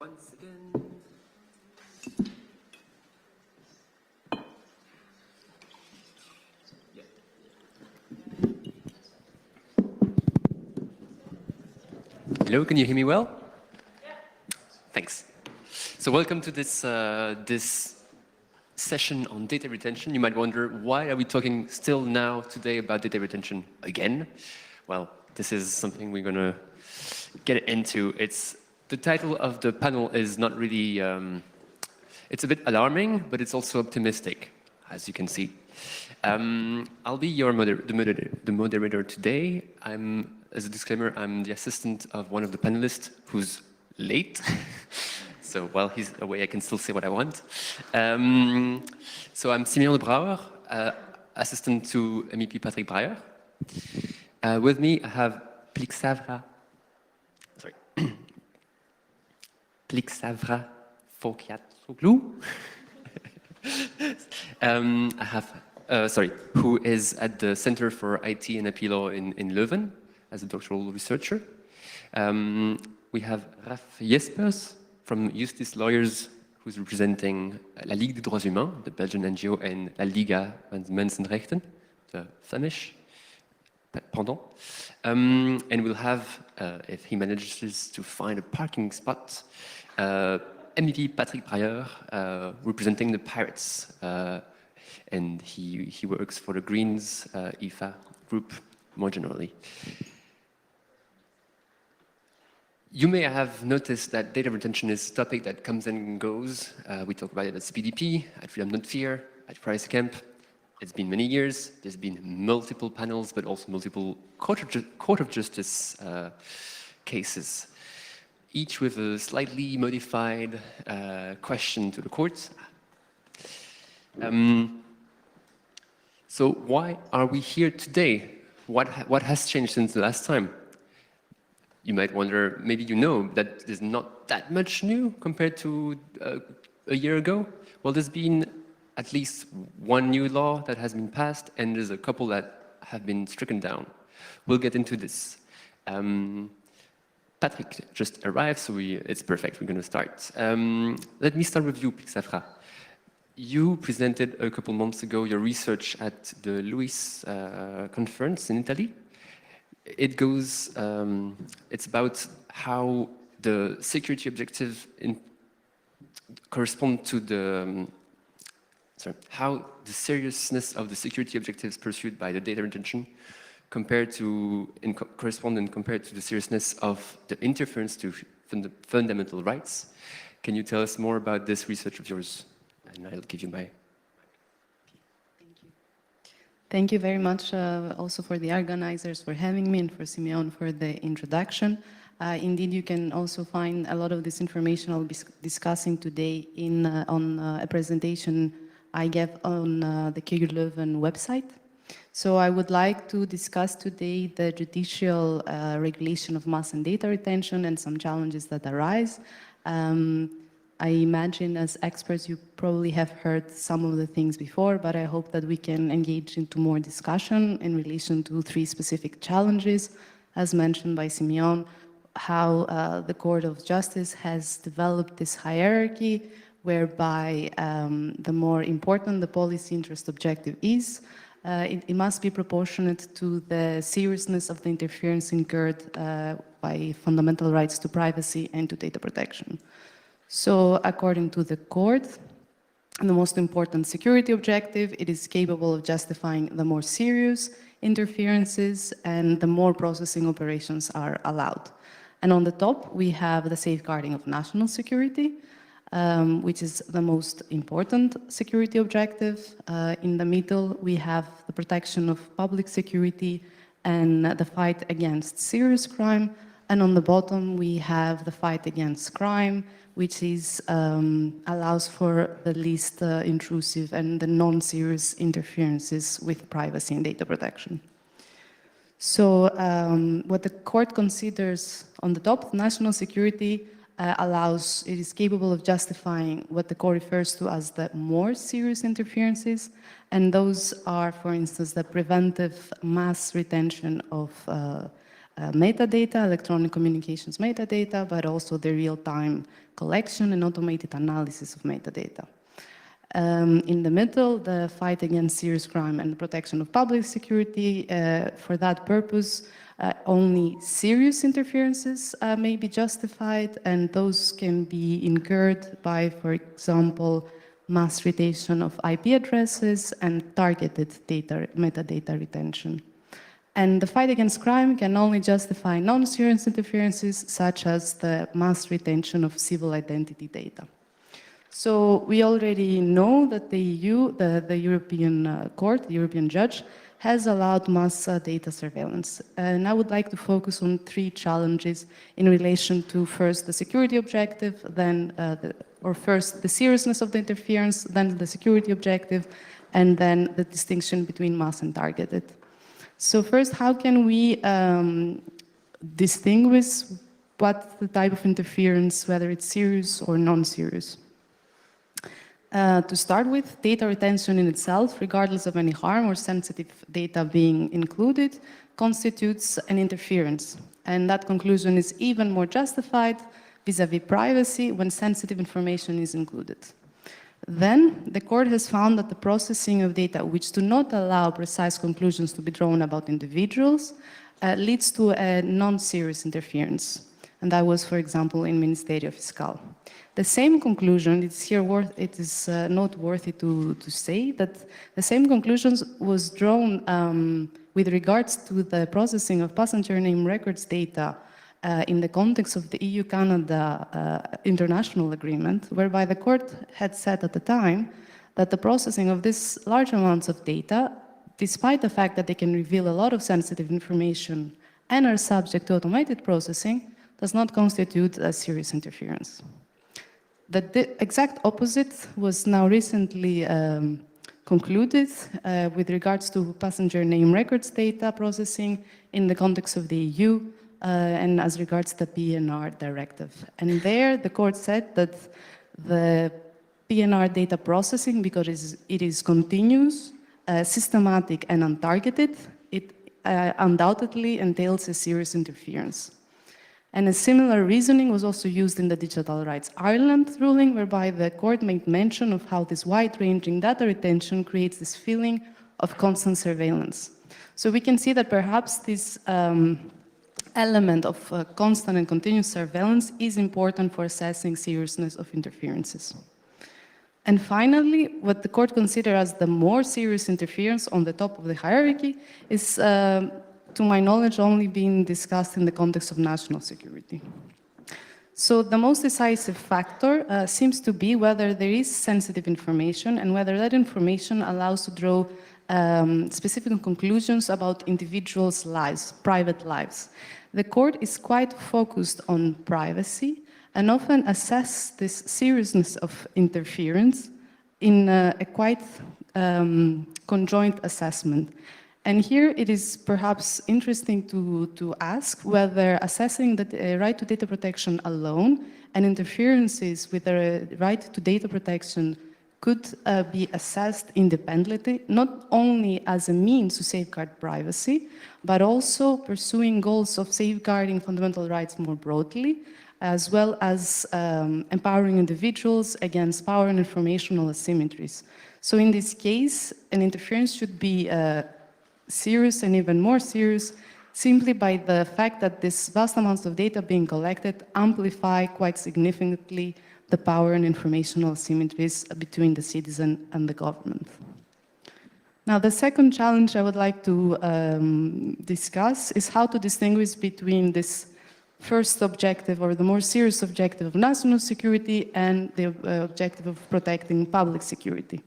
Once again. Yeah. Hello, can you hear me well? Yeah. Thanks. So welcome to this session on data retention. You might wonder, why are we talking still now today about data retention again? Well, this is something we're going to get into. The title of the panel is not really, it's a bit alarming, but it's also optimistic, as you can see. I'll be your the moderator today. As a disclaimer, I'm the assistant of one of the panelists who's late. So while he's away, I can still say what I want. So I'm Simeon Brouwer, assistant to MEP Patrick Breyer. With me, I have Plixavra Fokiatroglou. I have, who is at the Center for IT and IP Law in Leuven as a doctoral researcher. We have Raf Jespers from Justice Lawyers, who's representing La Ligue des Droits Humains, the Belgian NGO, and La Liga van Mensenrechten, the Flemish pendant. And we'll have, if he manages to find a parking spot, MEP Patrick Breyer, representing the Pirates, and he works for the Greens IFA group more generally. You may have noticed that data retention is a topic that comes and goes. We talk about it at CPDP, at Freedom Not Fear, at Price Camp. It's been many years. There's been multiple panels, but also multiple court of justice cases, each with a slightly modified question to the courts. So why are we here today? What has changed since the last time? You might wonder, maybe you know that there's not that much new compared to a year ago. Well, there's been at least one new law that has been passed, and there's a couple that have been stricken down. We'll get into this. Patrick just arrived, so it's perfect. We're going to start. Let me start with you, Plixavra. You presented a couple months ago your research at the Luis conference in Italy. It goes, it's about how the security objectives correspond to how the seriousness of the security objectives pursued by the data retention compared to the seriousness of the interference to fundamental rights. Can you tell us more about this research of yours? And I'll give you my... Thank you very much also for the organizers for having me and for Simeon for the introduction. Indeed, you can also find a lot of this information I'll be discussing today on a presentation I gave on the KU Leuven website. So I would like to discuss today the judicial regulation of mass and data retention and some challenges that arise. I imagine as experts you probably have heard some of the things before, but I hope that we can engage into more discussion in relation to three specific challenges, as mentioned by Simeon, how the Court of Justice has developed this hierarchy whereby the more important the policy interest objective is, it must be proportionate to the seriousness of the interference incurred by fundamental rights to privacy and to data protection. So according to the court, the most important security objective, it is capable of justifying the more serious interferences and the more processing operations are allowed. And on the top, we have the safeguarding of national security, which is the most important security objective. In the middle, we have the protection of public security and the fight against serious crime. And on the bottom, we have the fight against crime, which is, allows for the least intrusive and the non-serious interferences with privacy and data protection. So what the court considers on the top, national security it is capable of justifying what the court refers to as the more serious interferences, and those are, for instance, the preventive mass retention of metadata, electronic communications metadata, but also the real-time collection and automated analysis of metadata. In the middle, the fight against serious crime and the protection of public security. For that purpose, only serious interferences may be justified, and those can be incurred by, for example, mass retention of IP addresses and targeted metadata retention. And the fight against crime can only justify non-serious interferences, such as the mass retention of civil identity data. So we already know that the EU, the European Court, the European Judge, has allowed mass data surveillance. And I would like to focus on three challenges in relation to first the security objective, then first the seriousness of the interference, then the security objective, and then the distinction between mass and targeted. So first, how can we distinguish what the type of interference, whether it's serious or non-serious? To start with, data retention in itself, regardless of any harm or sensitive data being included, constitutes an interference. And that conclusion is even more justified vis-à-vis privacy when sensitive information is included. Then, the court has found that the processing of data which do not allow precise conclusions to be drawn about individuals leads to a non-serious interference. And that was, for example, in Ministerio Fiscal. The same conclusion, it is noteworthy to say that the same conclusions was drawn with regards to the processing of passenger name records data in the context of the EU-Canada international agreement, whereby the court had said at the time that the processing of these large amounts of data, despite the fact that they can reveal a lot of sensitive information and are subject to automated processing, does not constitute a serious interference. The exact opposite was now recently concluded with regards to passenger name records data processing in the context of the EU and as regards the PNR directive. And there the court said that the PNR data processing, because it is continuous, systematic and untargeted, it undoubtedly entails a serious interference. And a similar reasoning was also used in the Digital Rights Ireland ruling, whereby the court made mention of how this wide-ranging data retention creates this feeling of constant surveillance. So we can see that perhaps this element of constant and continuous surveillance is important for assessing seriousness of interferences. And finally, what the court considered as the more serious interference on the top of the hierarchy is to my knowledge, only being discussed in the context of national security. So the most decisive factor seems to be whether there is sensitive information and whether that information allows to draw specific conclusions about individuals' lives, private lives. The court is quite focused on privacy and often assess this seriousness of interference in a quite conjoint assessment. And here it is perhaps interesting to ask whether assessing the right to data protection alone and interferences with the right to data protection could be assessed independently, not only as a means to safeguard privacy, but also pursuing goals of safeguarding fundamental rights more broadly, as well as empowering individuals against power and informational asymmetries. So in this case, an interference should be serious and even more serious simply by the fact that these vast amounts of data being collected amplify quite significantly the power and informational asymmetries between the citizen and the government. Now, the second challenge I would like to discuss is how to distinguish between this first objective or the more serious objective of national security and the objective of protecting public security.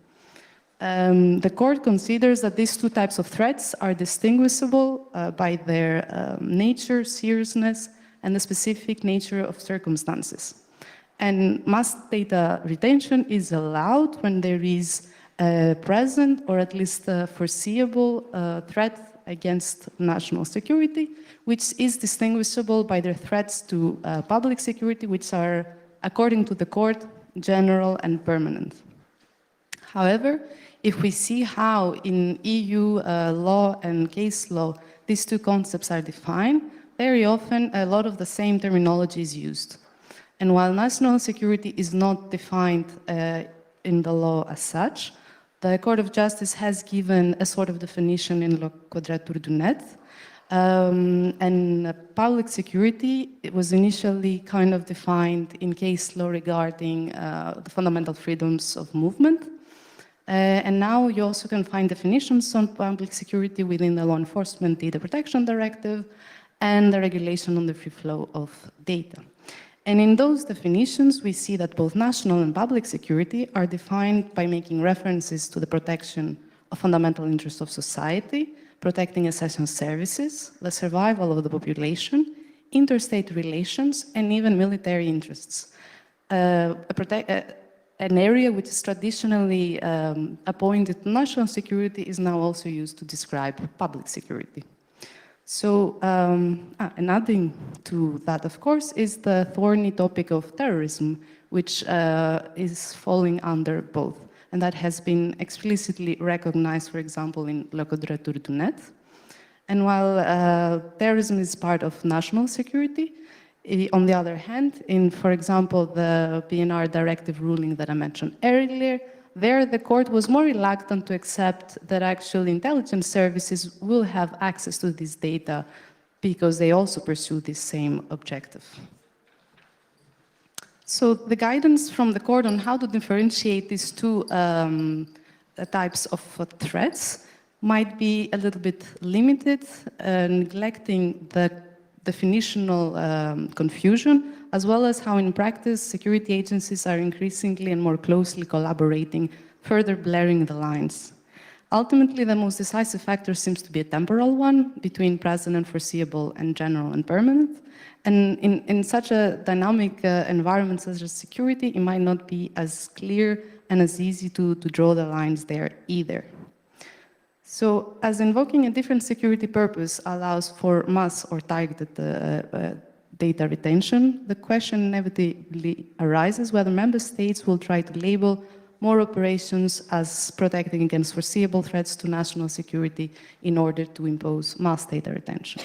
The court considers that these two types of threats are distinguishable by their nature, seriousness, and the specific nature of circumstances. And mass data retention is allowed when there is a present or at least a foreseeable threat against national security, which is distinguishable by their threats to public security, which are, according to the court, general and permanent. However, if we see how in EU law and case law these two concepts are defined, very often a lot of the same terminology is used. And while national security is not defined in the law as such, the Court of Justice has given a sort of definition in La Quadrature du Net. And public security, it was initially kind of defined in case law regarding the fundamental freedoms of movement. And now you also can find definitions on public security within the Law Enforcement Data Protection Directive and the regulation on the free flow of data. And in those definitions, we see that both national and public security are defined by making references to the protection of fundamental interests of society, protecting essential services, the survival of the population, interstate relations, and even military interests. An area which is traditionally appointed to national security is now also used to describe public security. So, and adding to that, of course, is the thorny topic of terrorism, which is falling under both. And that has been explicitly recognized, for example, in La Quadrature du Net. And while terrorism is part of national security, on the other hand, in, for example, the PNR directive ruling that I mentioned earlier, there the court was more reluctant to accept that actual intelligence services will have access to this data because they also pursue this same objective. So the guidance from the court on how to differentiate these two types of threats might be a little bit limited, neglecting the definitional confusion, as well as how in practice security agencies are increasingly and more closely collaborating, further blurring the lines. Ultimately, the most decisive factor seems to be a temporal one between present and foreseeable and general and permanent. And in such a dynamic environment such as security, it might not be as clear and as easy to draw the lines there either. So, as invoking a different security purpose allows for mass or targeted data retention, the question inevitably arises whether member states will try to label more operations as protecting against foreseeable threats to national security in order to impose mass data retention.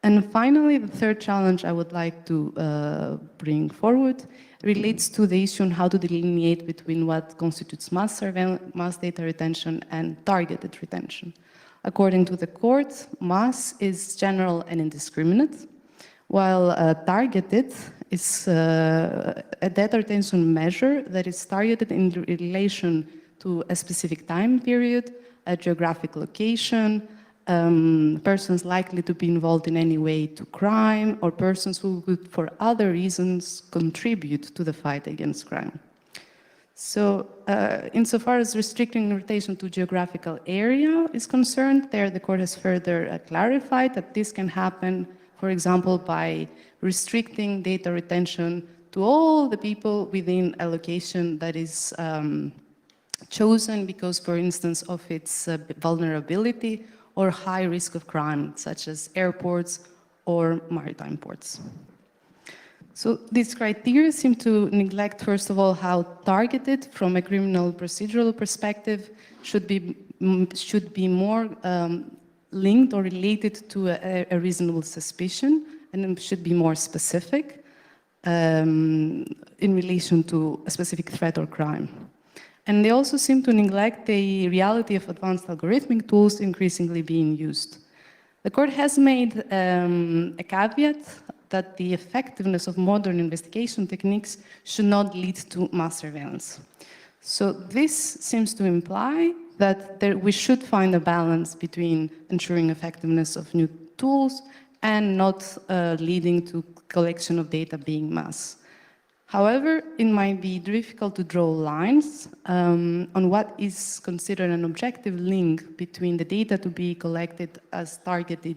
And finally, the third challenge I would like to bring forward relates to the issue on how to delineate between what constitutes mass data retention and targeted retention. According to the court, mass is general and indiscriminate, while targeted is a data retention measure that is targeted in relation to a specific time period, a geographic location, persons likely to be involved in any way to crime, or persons who would, for other reasons, contribute to the fight against crime. So, insofar as restricting rotation to geographical area is concerned, there the court has further clarified that this can happen, for example, by restricting data retention to all the people within a location that is chosen because, for instance, of its vulnerability or high risk of crime, such as airports or maritime ports. So these criteria seem to neglect, first of all, how targeted from a criminal procedural perspective should be more linked or related to a reasonable suspicion, and should be more specific in relation to a specific threat or crime. And they also seem to neglect the reality of advanced algorithmic tools increasingly being used. The court has made a caveat that the effectiveness of modern investigation techniques should not lead to mass surveillance. So this seems to imply that we should find a balance between ensuring effectiveness of new tools and not leading to collection of data being mass. However, it might be difficult to draw lines on what is considered an objective link between the data to be collected as targeted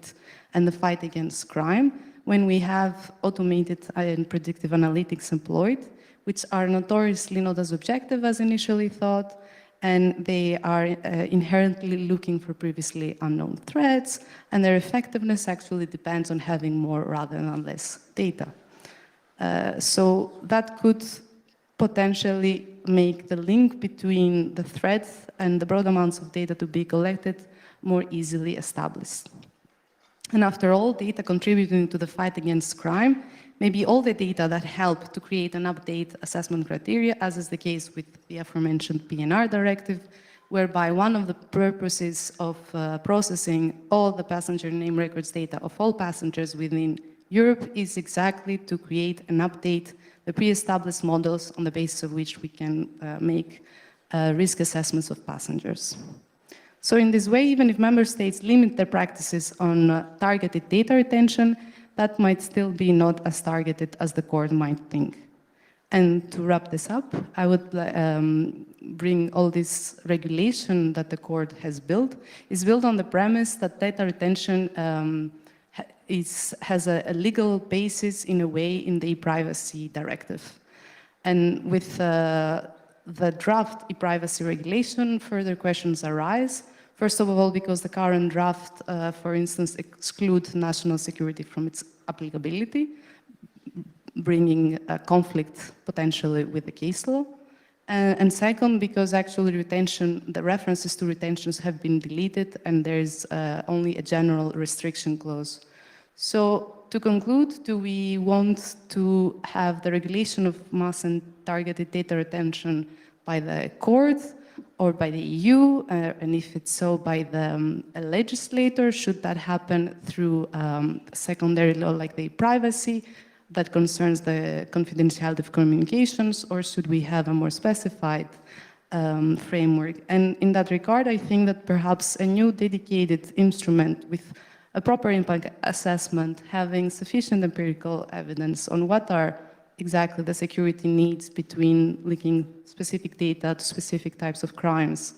and the fight against crime when we have automated and predictive analytics employed, which are notoriously not as objective as initially thought, and they are inherently looking for previously unknown threats, and their effectiveness actually depends on having more rather than less data. So that could potentially make the link between the threats and the broad amounts of data to be collected more easily established. And after all, data contributing to the fight against crime may be all the data that help to create and update assessment criteria, as is the case with the aforementioned PNR directive, whereby one of the purposes of processing all the passenger name records data of all passengers within Europe is exactly to create and update the pre-established models on the basis of which we can make risk assessments of passengers. So in this way, even if member states limit their practices on targeted data retention, that might still be not as targeted as the court might think. And to wrap this up, I would bring all this regulation that the court has built is built on the premise that data retention has a legal basis in a way in the e-privacy directive. And with the draft e-privacy regulation, further questions arise. First of all, because the current draft, for instance, excludes national security from its applicability, bringing a conflict potentially with the case law. And second, because actually the references to retentions have been deleted and there's only a general restriction clause. So to conclude, do we want to have the regulation of mass and targeted data retention by the court or by the EU? And if it's so, by the legislator? Should that happen through secondary law like the privacy that concerns the confidentiality of communications, or should we have a more specified framework? And in that regard, I think that perhaps a new dedicated instrument with a proper impact assessment, having sufficient empirical evidence on what are exactly the security needs between linking specific data to specific types of crimes,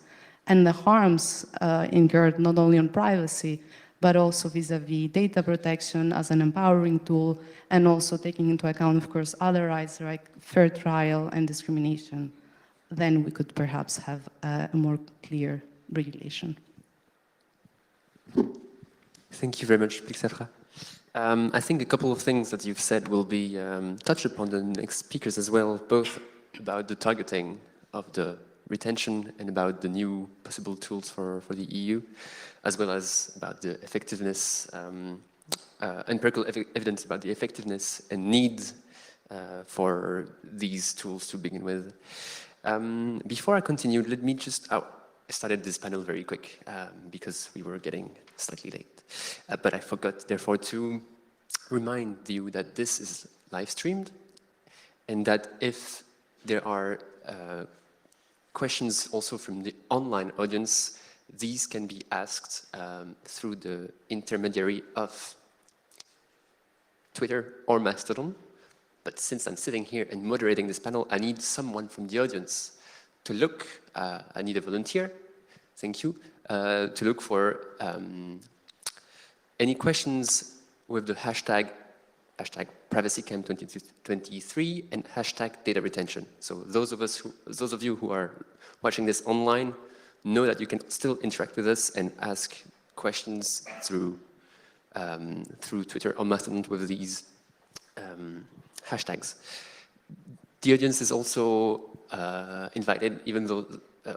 and the harms incurred not only on privacy, but also vis-a-vis data protection as an empowering tool, and also taking into account, of course, other rights like fair trial and discrimination. Then we could perhaps have a more clear regulation. Thank you very much, Plixafra. I think a couple of things that you've said will be touched upon the next speakers as well, both about the targeting of the retention and about the new possible tools for the EU, as well as about the effectiveness, empirical evidence about the effectiveness and needs for these tools to begin with. Before I continue, let me just, I started this panel very quick because we were getting slightly late. But I forgot, therefore, to remind you that this is live streamed and that if there are questions also from the online audience, these can be asked through the intermediary of Twitter or Mastodon. But since I'm sitting here and moderating this panel, I need someone from the audience to look, I need a volunteer, thank you, to look for any questions with the hashtag privacycam2023 and hashtag data retention. So those of you who are watching this online know that you can still interact with us and ask questions through Twitter or Mastodon with these hashtags. The audience is also invited, even though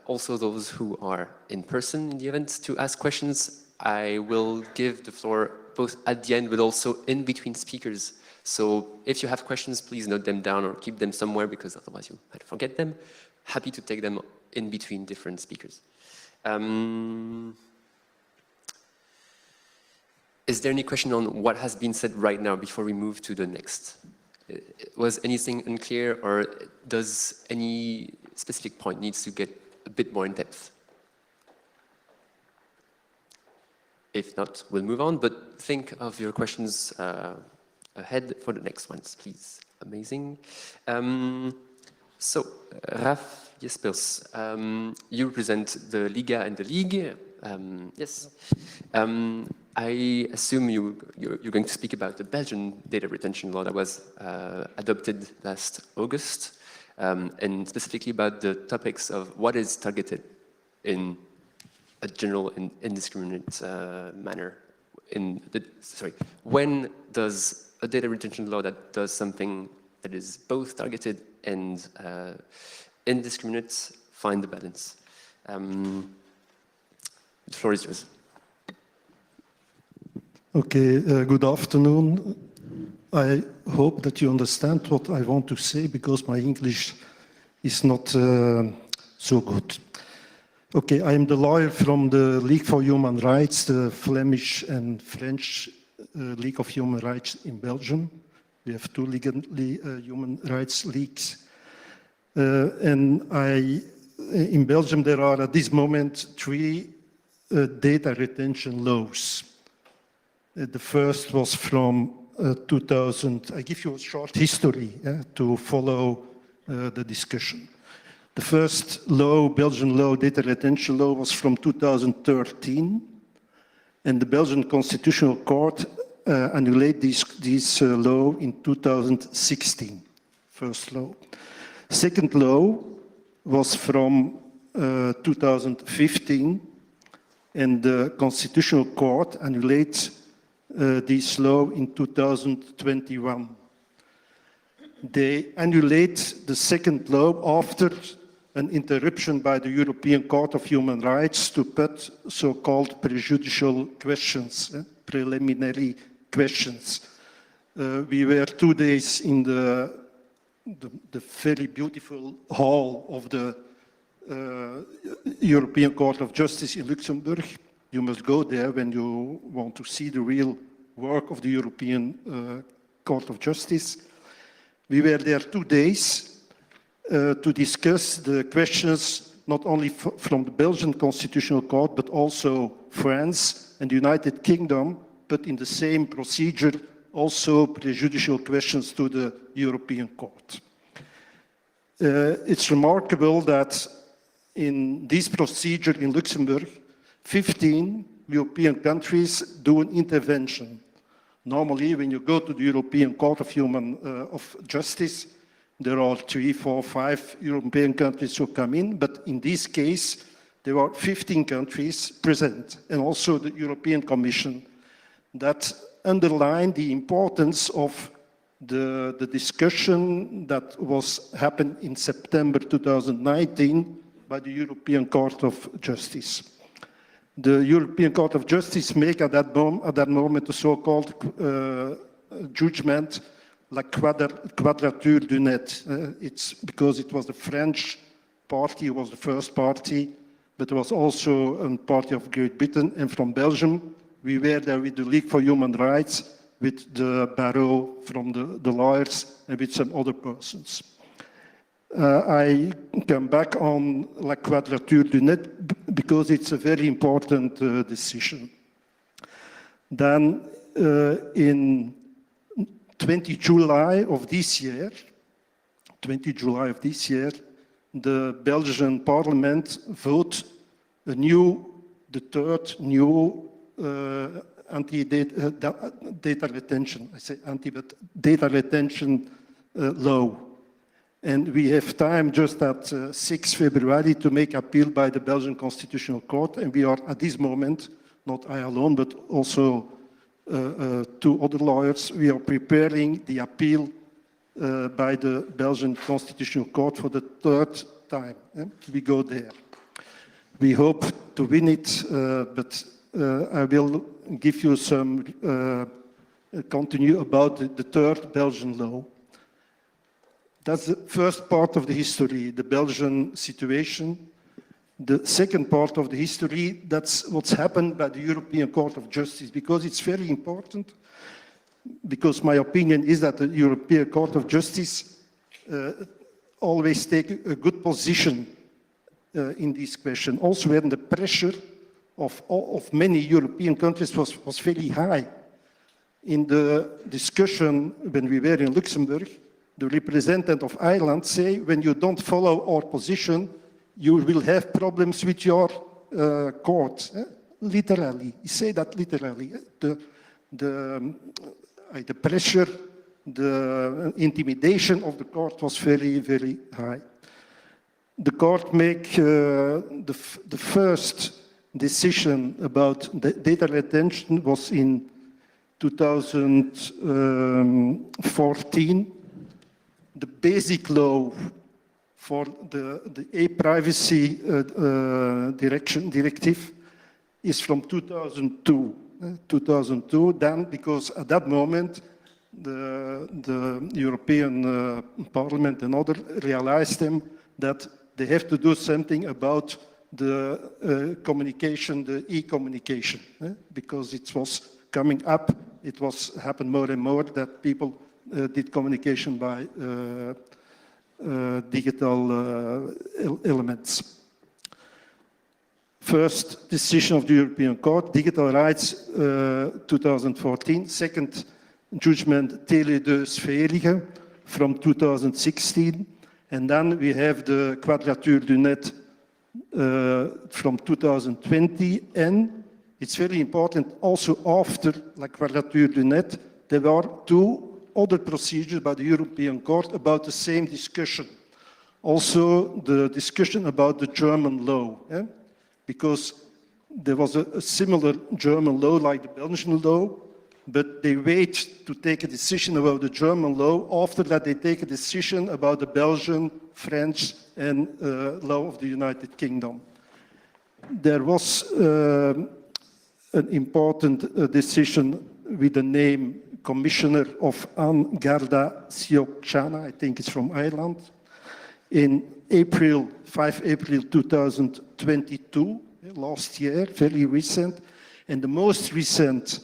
also those who are in person in the event, to ask questions. I will give the floor both at the end but also in between speakers. So if you have questions, please note them down or keep them somewhere because otherwise you might forget them. Happy to take them in between different speakers. Is there any question on what has been said right now before we move to the next? Was anything unclear, or does any specific point needs to get a bit more in depth? If not, we'll move on, but think of your questions ahead for the next ones, please. Amazing. So, Raf Jespers, you represent the Liga and the League. Yes. I assume you're going to speak about the Belgian data retention law that was adopted last August, and specifically about the topics of what is targeted in a general and indiscriminate manner. When does a data retention law that does something that is both targeted and indiscriminate find the balance? The floor is yours. Okay, good afternoon. I hope that you understand what I want to say because my English is not so good. Okay, I am the lawyer from the League for Human Rights, the Flemish and French League of Human Rights in Belgium. We have two human rights leagues. In Belgium, there are at this moment 3 data retention laws. The first was from 2000. I give you a short history to follow the discussion. The first law, Belgian law, data retention law, was from 2013, and the Belgian Constitutional Court annulled this law in 2016, first law. Second law was from 2015, and the Constitutional Court annulled this law in 2021. They annulled the second law after an interruption by the European Court of Human Rights to put so-called prejudicial questions, preliminary questions. We were 2 days in the very beautiful hall of the European Court of Justice in Luxembourg. You must go there when you want to see the real work of the European Court of Justice. We were there 2 days to discuss the questions not only from the Belgian Constitutional Court, but also France and the United Kingdom, but in the same procedure, also prejudicial questions to the European Court. It's remarkable that in this procedure in Luxembourg, 15 European countries do an intervention. Normally, when you go to the European Court of Justice, there are 3, 4, 5 European countries who come in, but in this case, there are 15 countries present, and also the European Commission. That underlined the importance of the discussion that happened in September 2019 by the European Court of Justice. The European Court of Justice made at that moment a so-called judgment, la quadrature du net. It's because it was the French party who was the first party, but there was also a party of Great Britain, and from Belgium, we were there with the League for Human Rights, with the barreau from the lawyers, and with some other persons. I come back on la quadrature du net because it's a very important decision. Then in 20 July of this year, the Belgian Parliament voted the third new anti-data retention, I say anti, but data retention law. And we have time just at 6 February to make appeal by the Belgian Constitutional Court. And we are at this moment, not I alone, but also 2 other lawyers, we are preparing the appeal by the Belgian Constitutional Court for the 3rd time. We go there. We hope to win it, but I will give you some continue about the 3rd Belgian law. That's the first part of the history, the Belgian situation. The second part of the history, that's what's happened by the European Court of Justice, because it's very important, because my opinion is that the European Court of Justice always take a good position in this question. Also when the pressure of many European countries was very high. In the discussion when we were in Luxembourg, the representative of Ireland say, when you don't follow our position, you will have problems with your court. Literally, he say that literally. The pressure, the intimidation of the court was very, very high. The court make the first decision about the data retention was in 2014. The basic law for the e-privacy directive is from 2002. 2002, then because at that moment the European Parliament and others realized that they have to do something about the communication, the e-communication, because it was coming up, it was happened more and more that people did communication by digital elements. First decision of the European Court, digital rights 2014. Second judgment, Tele 2 Sferige from 2016. And then we have the Quadrature du Net from 2020. And it's very important, also after la Quadrature du Net, there were two other procedures by the European Court about the same discussion. Also the discussion about the German law. Because there was a similar German law like the Belgian law, but they wait to take a decision about the German law. After that, they take a decision about the Belgian, French, and law of the United Kingdom. There was an important decision with the name Commissioner of Anne Garda Síochána, I think it's from Ireland, in April, 5 April 2022, last year, very recent. And the most recent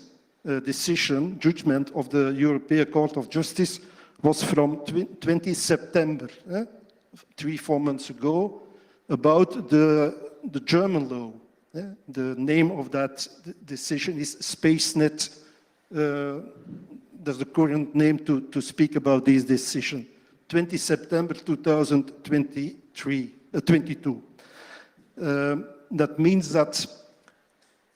decision, judgment of the European Court of Justice was from 20 September, 3-4 months ago, about the German law. The name of that decision is SpaceNet. That's the current name to speak about this decision. 20 September 2022. That means that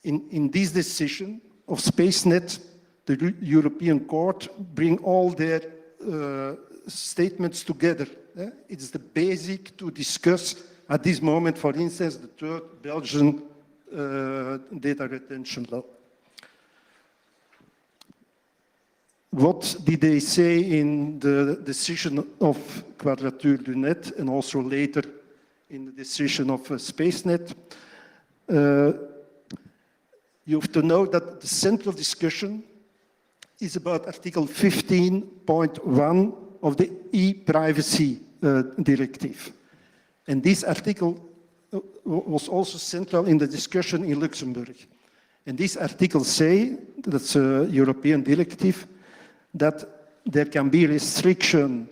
in this decision of SpaceNet, the European Court bring all their statements together. It's the basic to discuss at this moment, for instance, the third Belgian data retention law. What did they say in the decision of Quadrature du Net and also later in the decision of SpaceNet? You have to know that the central discussion is about Article 15.1 of the e-privacy directive. And this article was also central in the discussion in Luxembourg. And this article says, that's a European directive, that there can be restriction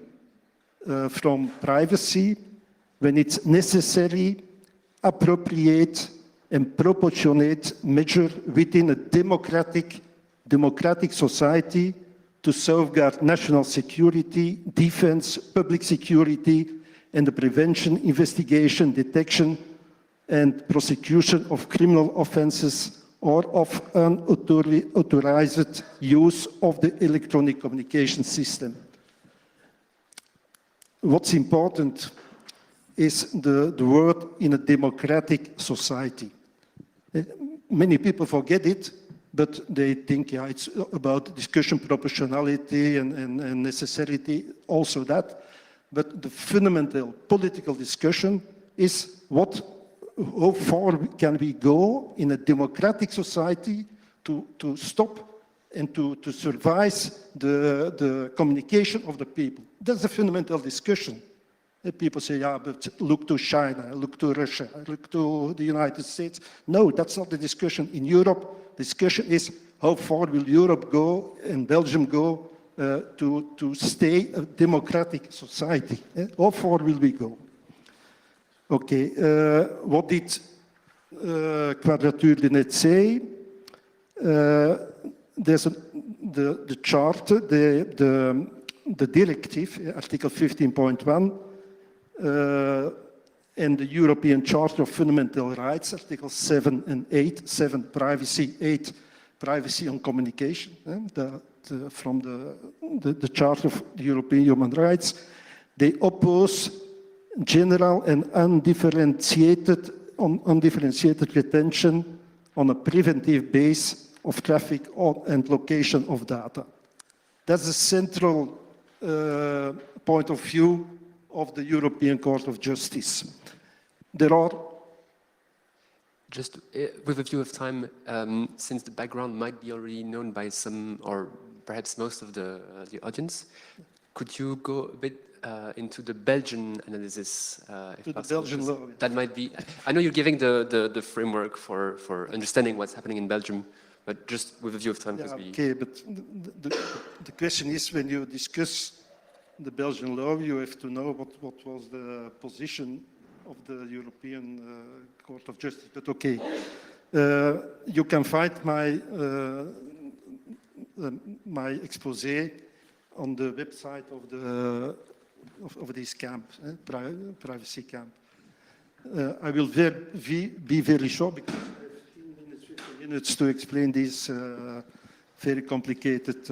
from privacy when it's necessary, appropriate, and proportionate measure within a democratic society to safeguard national security, defense, public security, and the prevention, investigation, detection, and prosecution of criminal offenses or of unauthorized use of the electronic communication system. What's important is the word in a democratic society. Many people forget it, but they think, yeah, it's about discussion, proportionality, and necessity, also that. But the fundamental political discussion is how far can we go in a democratic society to stop and to survive the communication of the people. That's the fundamental discussion. People say, yeah, but look to China, look to Russia, look to the United States. No, that's not the discussion. In Europe, the discussion is how far will Europe go and Belgium go to stay a democratic society? How far will we go? Okay, what did Quadrature du Net say? There's the charter, the directive, Article 15.1, and the European Charter of Fundamental Rights, Articles 7 and 8, 7 privacy, 8 privacy on communication, from the Charter of the European Human Rights. They oppose general and undifferentiated retention on a preventive base of traffic and location of data. That's the central point of view of the European Court of Justice. There are Just with a view of time, since the background might be already known by some or perhaps most of the audience, could you go a bit into the Belgian analysis? To the Belgian law. That might be. I know you're giving the framework for understanding what's happening in Belgium, but just with a view of time. Yeah, okay, but the question is, when you discuss the Belgian law, you have to know what was the position of the European Court of Justice. But okay, you can find my expose on the website of this camp, privacy camp. I will be very short because I have 15 minutes to explain this very complicated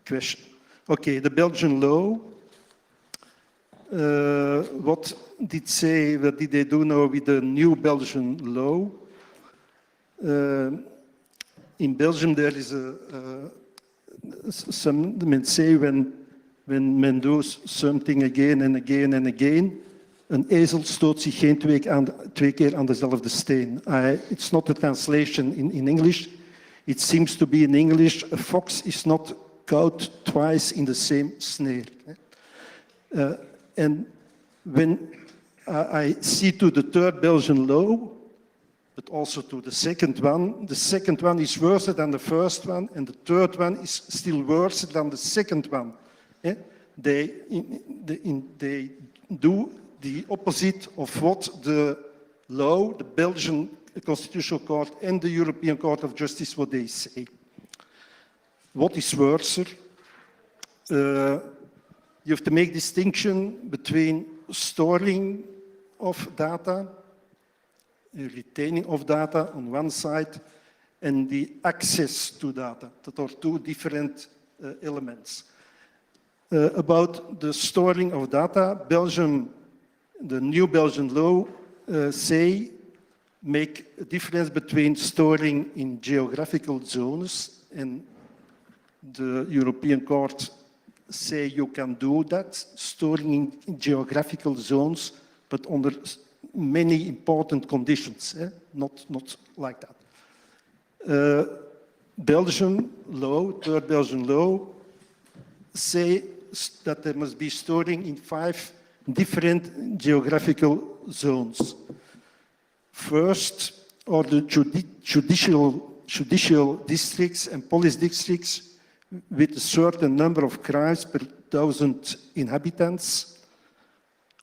question. Okay, the Belgian law. What did they do now with the new Belgian law? In Belgium, there is some men say when men doet something again and again and again, een ezel stoot zich geen twee keer aan dezelfde steen. It's not a translation in English. It seems to be in English, a fox is not caught twice in the same snare. And when I see to the third Belgian law, but also to the second one is worse than the first one, and the third one is still worse than the second one. They do the opposite of what the law, the Belgian Constitutional Court and the European Court of Justice, what they say. What is worse? You have to make distinction between storing of data, retaining of data on one side, and the access to data. That are two different elements. About the storing of data, Belgium, the new Belgian law make a difference between storing in geographical zones, and the European Court say you can do that, storing in geographical zones, but under many important conditions, not like that. Belgian law, third Belgian law, say that there must be storing in 5 different geographical zones. First are the judicial districts and police districts with a certain number of crimes per 1,000 inhabitants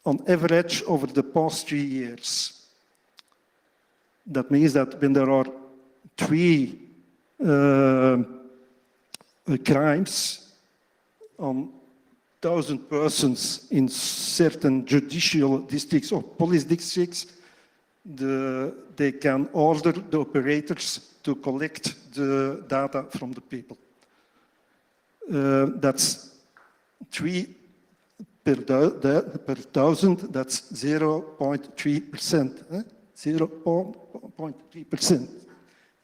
on average over the past 3 years. That means that when there are 3 crimes on 1,000 persons in certain judicial districts or police districts, they can order the operators to collect the data from the people. That's 3 per 1,000, that's 0.3%. 0.3%.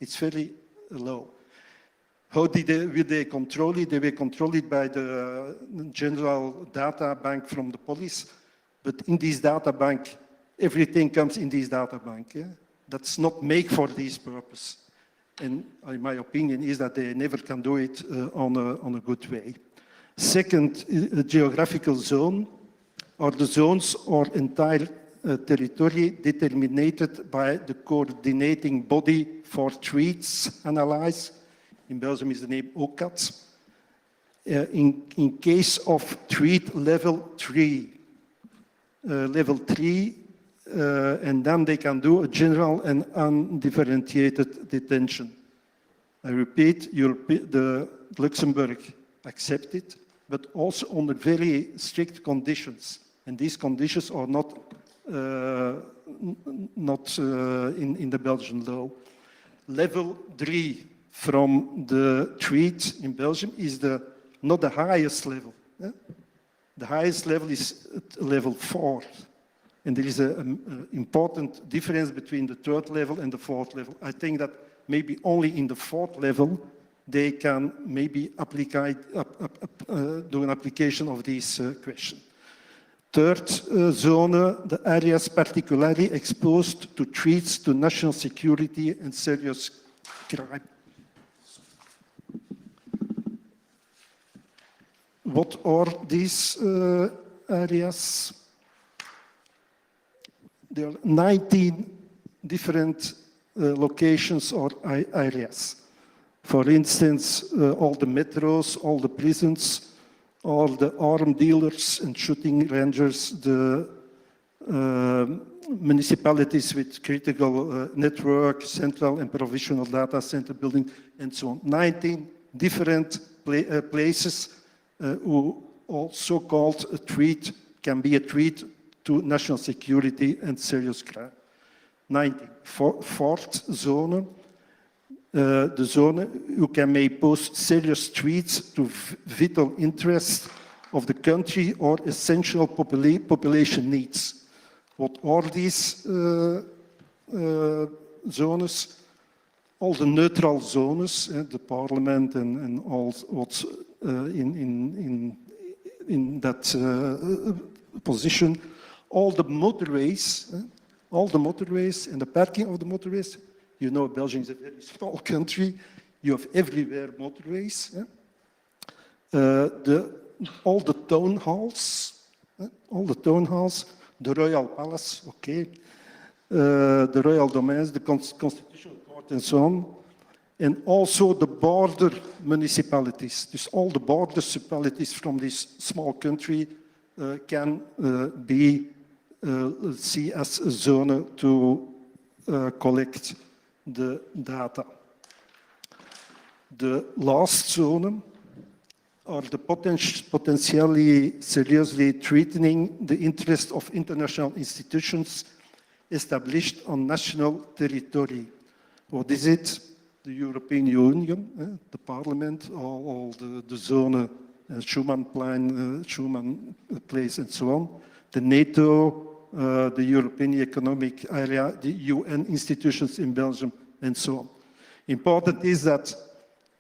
It's very low. How will they control it? They will control it by the general data bank from the police. But in this data bank, everything comes in this data bank. Yeah? That's not made for this purpose. And in my opinion is that they never can do it on a good way. Second, geographical zone, or the zones or entire territory determined by the coordinating body for threats analysis. In Belgium is the name OCAT. In case of threat level 3, and then they can do a general and undifferentiated detention. I repeat, the Luxembourg accepted, but also under very strict conditions. And these conditions are not in the Belgian law. Level 3 from the threat in Belgium is not the highest level. The highest level is level 4. And there is an important difference between the third level and the fourth level. I think that maybe only in the fourth level they can maybe do an application of this question. Third zone, the areas particularly exposed to threats to national security and serious crime. What are these areas? There are 19 different locations or areas. For instance, all the metros, all the prisons, all the arms dealers and shooting ranges, the municipalities with critical network, central and provisional data center building, and so on. 19 different places who also called a threat, can be a threat to national security and serious crime. 19. Fourth zone, the zone who may pose serious threats to vital interests of the country or essential population needs. What are these zones? All the neutral zones, the parliament and all what's in that position, all the motorways and the parking of the motorways. You know, Belgium is a very small country. You have everywhere motorways. All the town halls, the Royal Palace, okay, the Royal Domains, the Constitutional Court, and so on, and also the border municipalities. Dus all the border municipalities from this small country can be seen as a zone to collect the data. The last zone are the potentially seriously threatening the interest of international institutions established on national territory. What is it? The European Union, the Parliament, all the zone, Schuman Plan, Schuman Place, and so on. The NATO, the European Economic Area, the UN institutions in Belgium, and so on. Important is that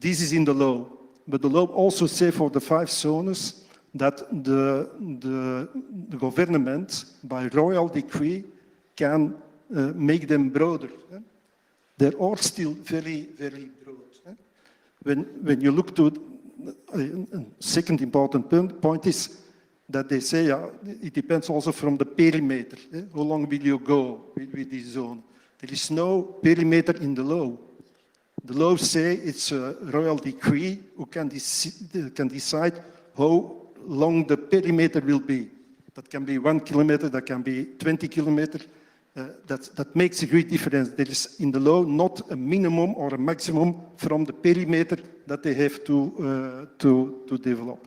this is in the law, but the law also says for the 5 zones that the government, by royal decree, can make them broader. They are still very, very broad. When you look to a second important point is that they say it depends also from the perimeter. How long will you go with this zone? There is no perimeter in the law. The law says it's a royal decree who can decide how long the perimeter will be. That can be 1 kilometer, that can be 20 kilometers. That makes a great difference. There is in the law not a minimum or a maximum from the perimeter that they have to develop.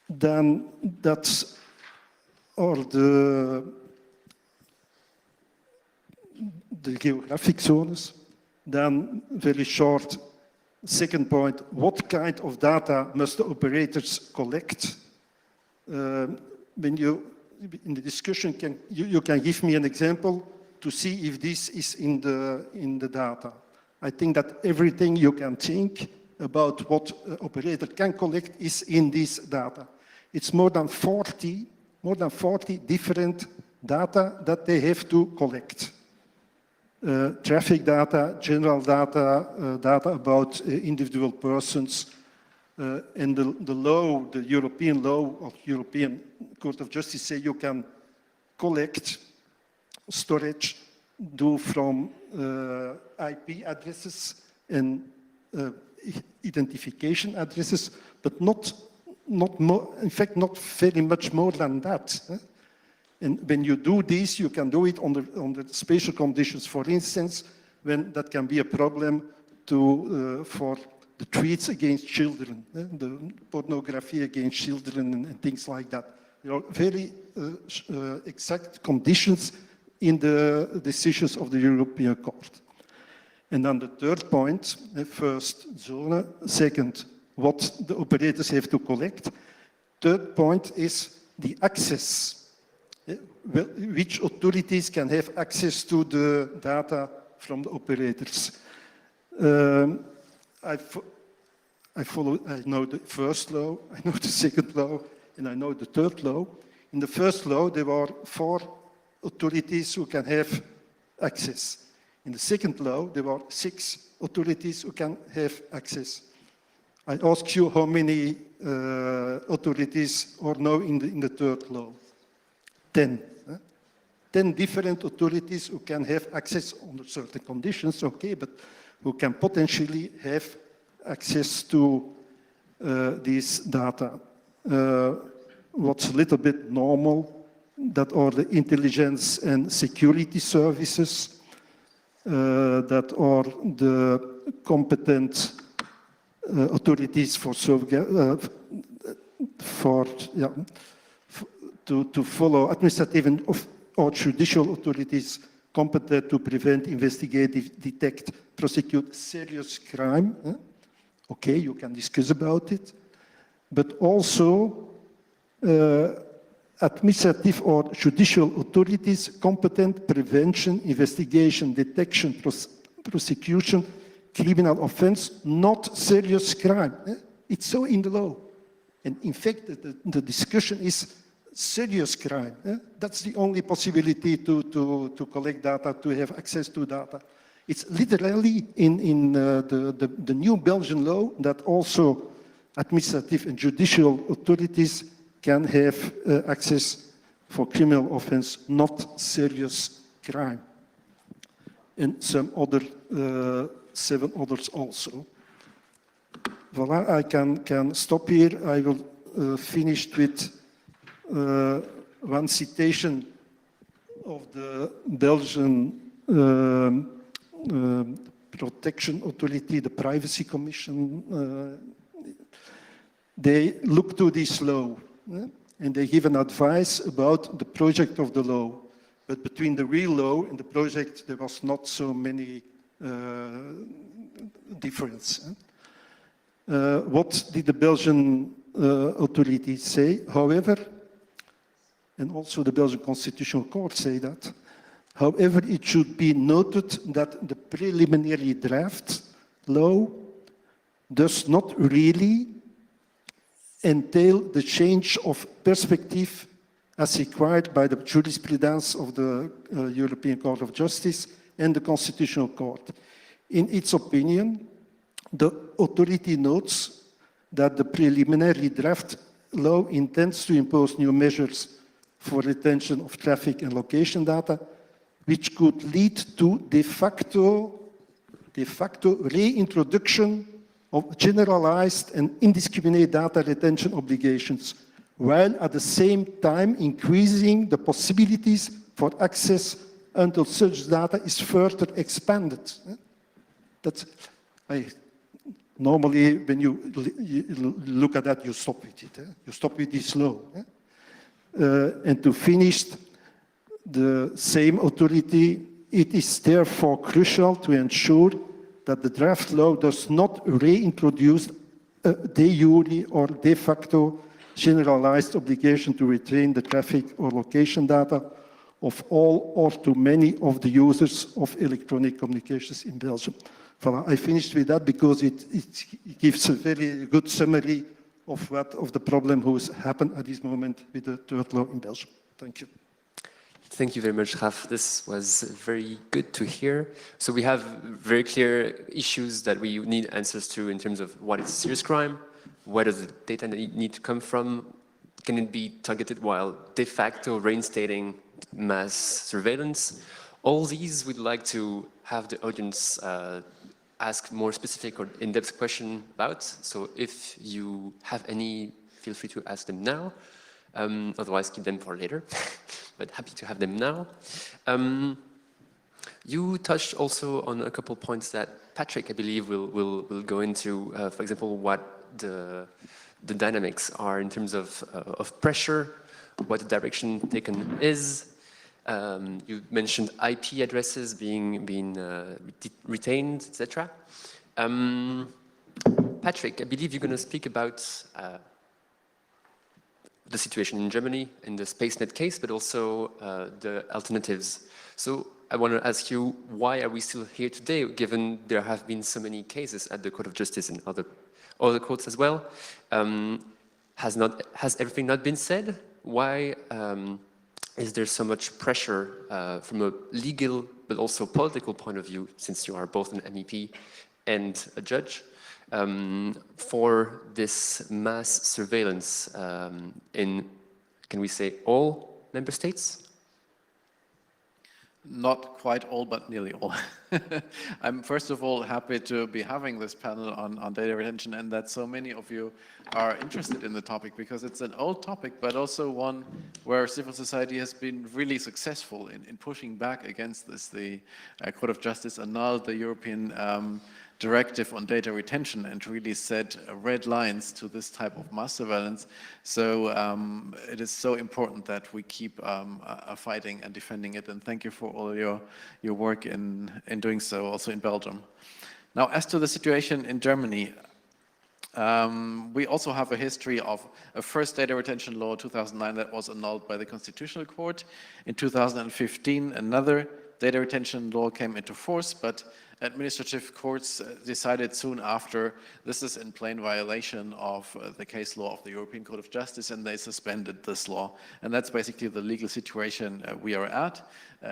Then that's all the geographic zones. Then very short, second point, what kind of data must the operators collect? When you in the discussion, you can give me an example to see if this is in the data. I think that everything you can think about what operator can collect is in this data. It's more than 40 different data that they have to collect. Traffic data, general data, data about individual persons, and the law, the European law of European Court of Justice say you can collect storage do from IP addresses and identification addresses, but not more, in fact, not very much more than that. And when you do this, you can do it under special conditions. For instance, when that can be a problem for the threats against children, the pornography against children and things like that. There are very exact conditions in the decisions of the European Court. And then the third point, first zone, second, what the operators have to collect. Third point is the access. Which authorities can have access to the data from the operators? I know the first law, I know the second law, and I know the third law. In the first law, there were 4 authorities who can have access. In the second law, there were 6 authorities who can have access. I ask you how many authorities are now in the third law? 10. 10 different authorities who can have access under certain conditions, okay, but who can potentially have access to these data. What's a little bit normal, that are the intelligence and security services, that are the competent authorities for to follow administrative and or judicial authorities competent to prevent, investigate, detect, prosecute serious crime. Okay, you can discuss about it. But also administrative or judicial authorities competent prevention, investigation, detection, prosecution, criminal offense, not serious crime. It's so in the law. And in fact, the discussion is serious crime. That's the only possibility to collect data, to have access to data. It's literally in the new Belgian law that also administrative and judicial authorities can have access for criminal offense, not serious crime. And some other, 7 others also. Voilà, I can stop here. I will finish with one citation of the Belgian Protection Authority, the Privacy Commission. They look to this law and they give an advice about the project of the law. But between the real law and the project, there was not so many difference. What did the Belgian authorities say? However, and also the Belgian Constitutional Court say that, however, it should be noted that the preliminary draft law does not really entail the change of perspective as required by the jurisprudence of the European Court of Justice and the Constitutional Court. In its opinion, the authority notes that the preliminary draft law intends to impose new measures for retention of traffic and location data, which could lead to de facto reintroduction of generalized and indiscriminate data retention obligations, while at the same time increasing the possibilities for access until such data is further expanded. That's, normally, when you look at that, you stop with it. You stop with this law. And to finish, the same authority, it is therefore crucial to ensure that the draft law does not reintroduce a de jure or de facto generalized obligation to retain the traffic or location data of all or too many of the users of electronic communications in Belgium. Voilà, I finished with that because it gives a very good summary of the problem who's happened at this moment with the third law in Belgium. Thank you. Thank you very much, Raf. This was very good to hear. So we have very clear issues that we need answers to in terms of what is serious crime, where does the data need to come from, can it be targeted while de facto reinstating mass surveillance. All these we'd like to have the audience ask more specific or in-depth question about. So if you have any, feel free to ask them now. Otherwise, keep them for later, but happy to have them now. You touched also on a couple points that Patrick, I believe, will go into, for example, what the dynamics are in terms of pressure, what the direction taken is. You mentioned IP addresses being retained, etc. Patrick, I believe you're going to speak about the situation in Germany in the SpaceNet case, but also the alternatives. So I want to ask you, why are we still here today, given there have been so many cases at the Court of Justice and other quotes as well. Has everything not been said? Why is there so much pressure from a legal but also political point of view, since you are both an MEP and a judge, for this mass surveillance in, can we say, all member states? Not quite all, but nearly all. I'm first of all happy to be having this panel on data retention, and that so many of you are interested in the topic, because it's an old topic, but also one where civil society has been really successful in pushing back against this. The Court of Justice annulled the European directive on data retention and really set red lines to this type of mass surveillance. So it is so important that we keep fighting and defending it, and thank you for all your work in doing so, also in Belgium. Now, as to the situation in Germany, we also have a history of a first data retention law, 2009, that was annulled by the Constitutional Court. In 2015, another data retention law came into force, but administrative courts decided soon after this is in plain violation of the case law of the European Court of Justice, and they suspended this law. And that's basically the legal situation we are at.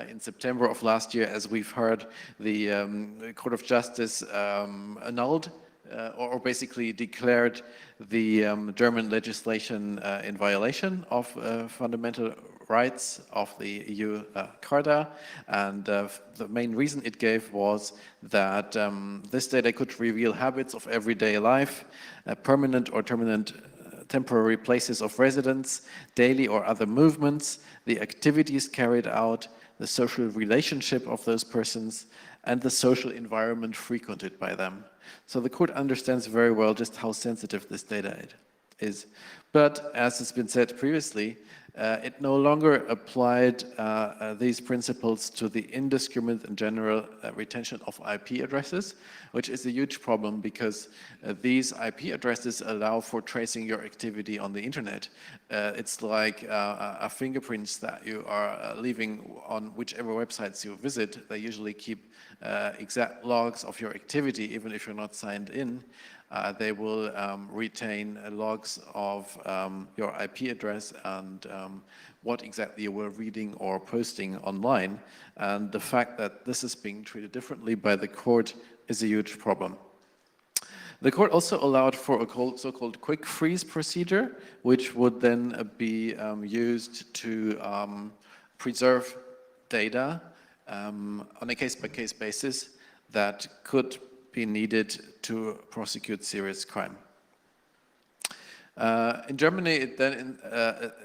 In September of last year, as we've heard, the Court of Justice annulled or basically declared the German legislation in violation of fundamental rights of the EU Charta, and the main reason it gave was that this data could reveal habits of everyday life, permanent or temporary places of residence, daily or other movements, the activities carried out, the social relationship of those persons, and the social environment frequented by them. So the court understands very well just how sensitive this data is. But as has been said previously, it no longer applied these principles to the indiscriminate and general retention of IP addresses, which is a huge problem because these IP addresses allow for tracing your activity on the internet. It's like fingerprints that you are leaving on whichever websites you visit. They usually keep exact logs of your activity, even if you're not signed in. They will retain logs of your IP address and what exactly you were reading or posting online. And the fact that this is being treated differently by the court is a huge problem. The court also allowed for a so-called quick freeze procedure, which would then be used to preserve data on a case-by-case basis that could be needed to prosecute serious crime. In Germany, it then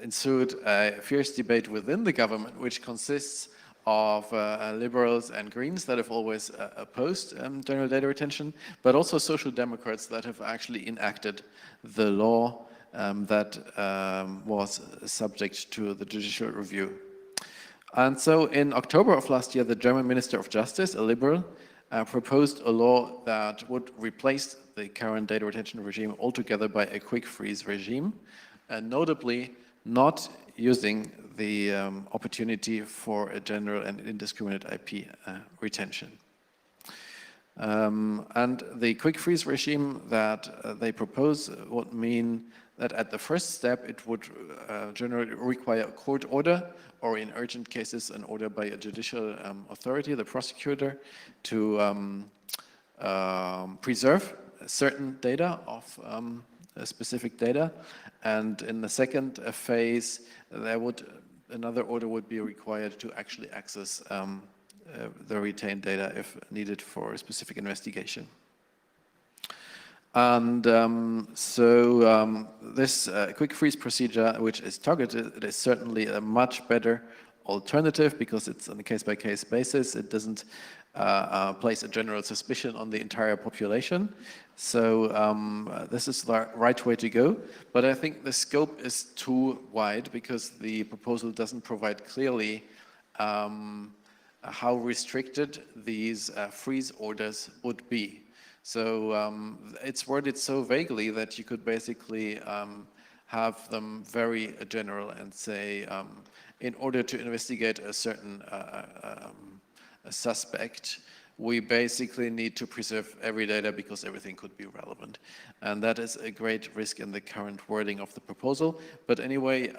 ensued a fierce debate within the government, which consists of liberals and Greens that have always opposed general data retention, but also social democrats that have actually enacted the law that was subject to the judicial review. And so in October of last year, the German Minister of Justice, a liberal, proposed a law that would replace the current data retention regime altogether by a quick freeze regime, and notably not using the opportunity for a general and indiscriminate IP retention. And the quick freeze regime that they propose would mean that at the first step it would generally require a court order, or in urgent cases an order by a judicial authority, the prosecutor, to preserve certain data of specific data. And in the second phase, another order would be required to actually access the retained data if needed for a specific investigation. And this quick freeze procedure, which is targeted, it is certainly a much better alternative because it's on a case-by-case basis. It doesn't place a general suspicion on the entire population. So this is the right way to go. But I think the scope is too wide because the proposal doesn't provide clearly how restricted these freeze orders would be. So it's worded so vaguely that you could basically have them very general and say, in order to investigate a certain a suspect, we basically need to preserve every data because everything could be relevant. And that is a great risk in the current wording of the proposal. But anyway,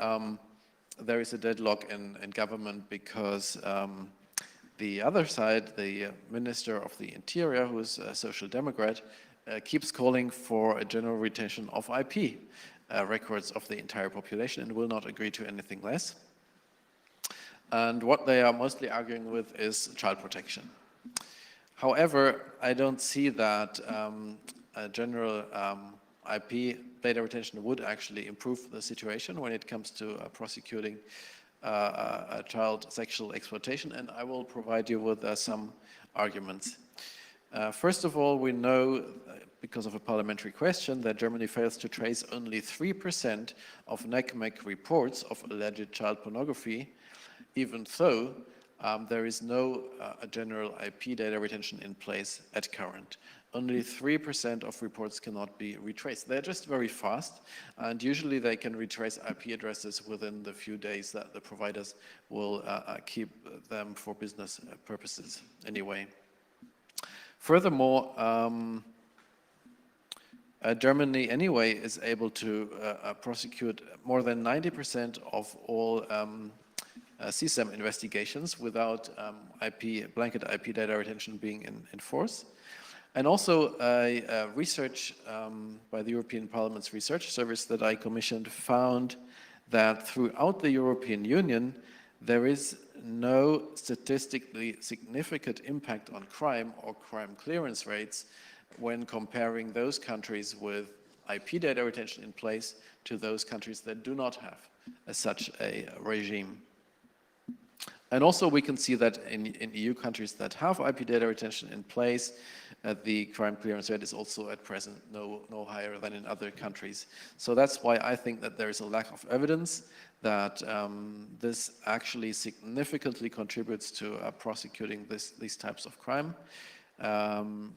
there is a deadlock in government because the other side, the Minister of the Interior, who is a Social Democrat, keeps calling for a general retention of IP records of the entire population and will not agree to anything less. And what they are mostly arguing with is child protection. However, I don't see that a general IP data retention would actually improve the situation when it comes to prosecuting a child sexual exploitation, and I will provide you with some arguments. First of all, we know, because of a parliamentary question, that Germany fails to trace only 3% of NECMEC reports of alleged child pornography, even though there is no general IP data retention in place at current. Only 3% of reports cannot be retraced. They're just very fast, and usually they can retrace IP addresses within the few days that the providers will keep them for business purposes anyway. Furthermore, Germany anyway is able to prosecute more than 90% of all CSAM investigations without blanket IP data retention being in force. And also research by the European Parliament's Research Service that I commissioned found that throughout the European Union, there is no statistically significant impact on crime or crime clearance rates when comparing those countries with IP data retention in place to those countries that do not have such a regime. And also we can see that in EU countries that have IP data retention in place, the crime clearance rate is also at present no higher than in other countries. So that's why I think that there is a lack of evidence that this actually significantly contributes to prosecuting these types of crime.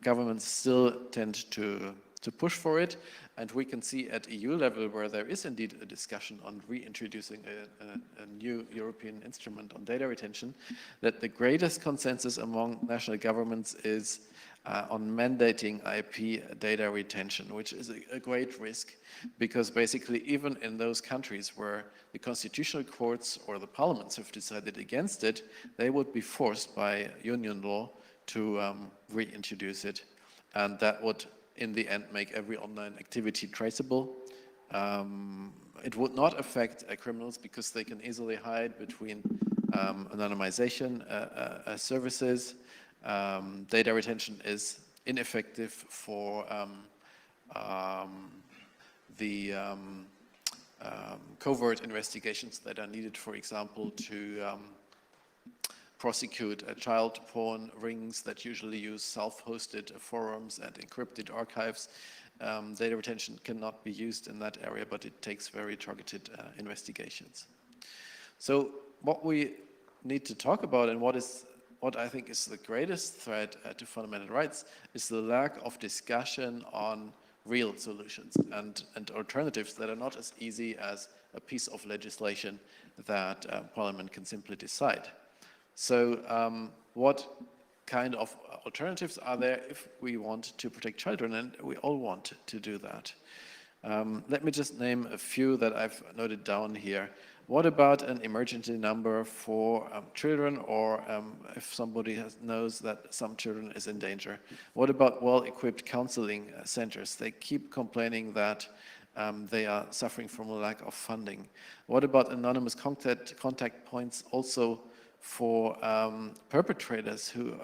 Governments still tend to push for it, and we can see at EU level where there is indeed a discussion on reintroducing a new European instrument on data retention, that the greatest consensus among national governments is on mandating IP data retention, which is a great risk, because basically even in those countries where the constitutional courts or the parliaments have decided against it, they would be forced by union law to reintroduce it, and that would in the end make every online activity traceable. It would not affect criminals because they can easily hide between anonymization services. Data retention is ineffective for the covert investigations that are needed, for example, to prosecute child porn rings that usually use self-hosted forums and encrypted archives. Data retention cannot be used in that area, but it takes very targeted investigations. So what we need to talk about, and what I think is the greatest threat to fundamental rights, is the lack of discussion on real solutions and alternatives that are not as easy as a piece of legislation that Parliament can simply decide. So what kind of alternatives are there if we want to protect children? And we all want to do that. Let me just name a few that I've noted down here. What about an emergency number for children, or if somebody knows that some children is in danger? What about well-equipped counseling centers? They keep complaining that they are suffering from a lack of funding. What about anonymous contact points also for perpetrators who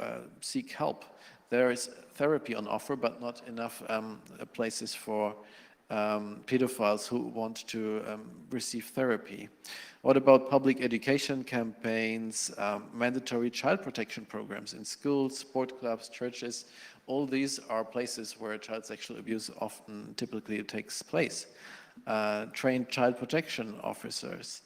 seek help? There is therapy on offer, but not enough places for pedophiles who want to receive therapy. What about public education campaigns, mandatory child protection programs in schools, sport clubs, churches? All these are places where child sexual abuse often typically takes place. Trained child protection officers,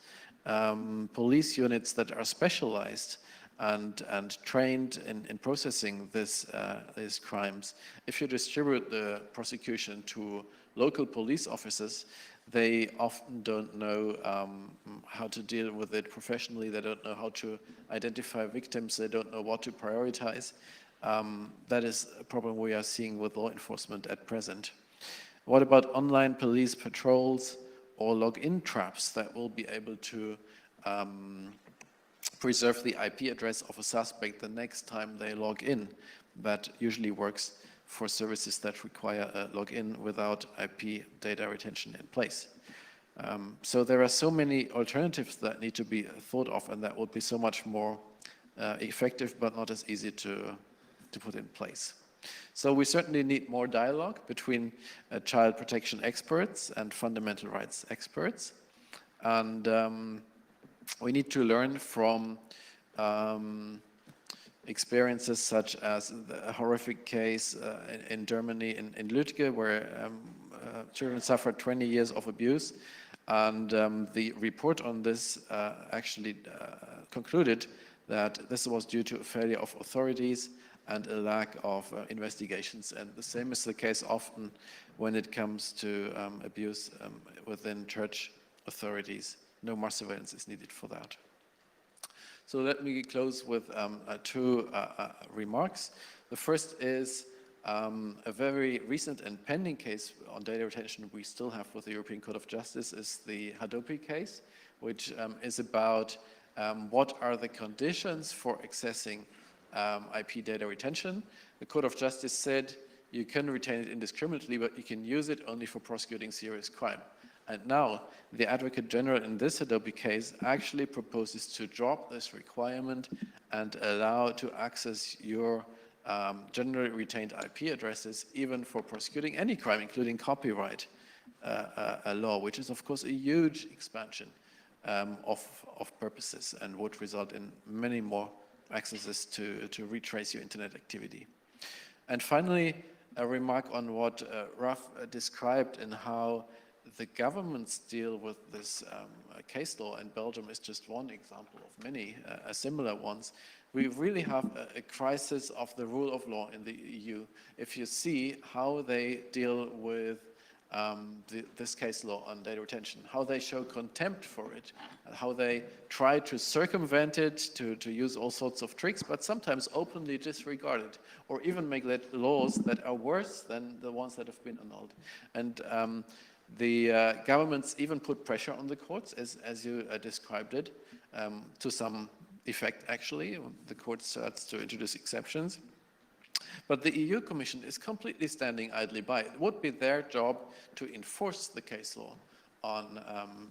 police units that are specialized and trained in processing these crimes. If you distribute the prosecution to local police officers, they often don't know how to deal with it professionally. They don't know how to identify victims. They don't know what to prioritize. That is a problem we are seeing with law enforcement at present. What about online police patrols or login traps that will be able to preserve the IP address of a suspect the next time they log in? That usually works for services that require a login without IP data retention in place. So there are so many alternatives that need to be thought of, and that would be so much more effective, but not as easy to put in place. So we certainly need more dialogue between child protection experts and fundamental rights experts. And we need to learn from experiences such as the horrific case in Germany, in Lütke, where children suffered 20 years of abuse. And the report on this actually concluded that this was due to a failure of authorities and a lack of investigations. And the same is the case often when it comes to abuse within church authorities. No more surveillance is needed for that. So let me close with two remarks. The first is a very recent and pending case on data retention we still have with the European Court of Justice is the Hadopi case, which is about what are the conditions for accessing IP data retention. The Court of Justice said you can retain it indiscriminately, but you can use it only for prosecuting serious crime. And now the Advocate General in this Hadopi case actually proposes to drop this requirement and allow to access your generally retained IP addresses even for prosecuting any crime, including copyright law, which is of course a huge expansion of purposes and would result in many more accesses to retrace your internet activity. And finally, a remark on what Raf described and how the governments deal with this case law, and Belgium is just one example of many similar ones. We really have a crisis of the rule of law in the EU. If you see how they deal with this case law on data retention, how they show contempt for it, how they try to circumvent it, to use all sorts of tricks, but sometimes openly disregard it, or even make laws that are worse than the ones that have been annulled. And the governments even put pressure on the courts, as you described it, to some effect actually. The court starts to introduce exceptions. But the EU Commission is completely standing idly by. It would be their job to enforce the case law on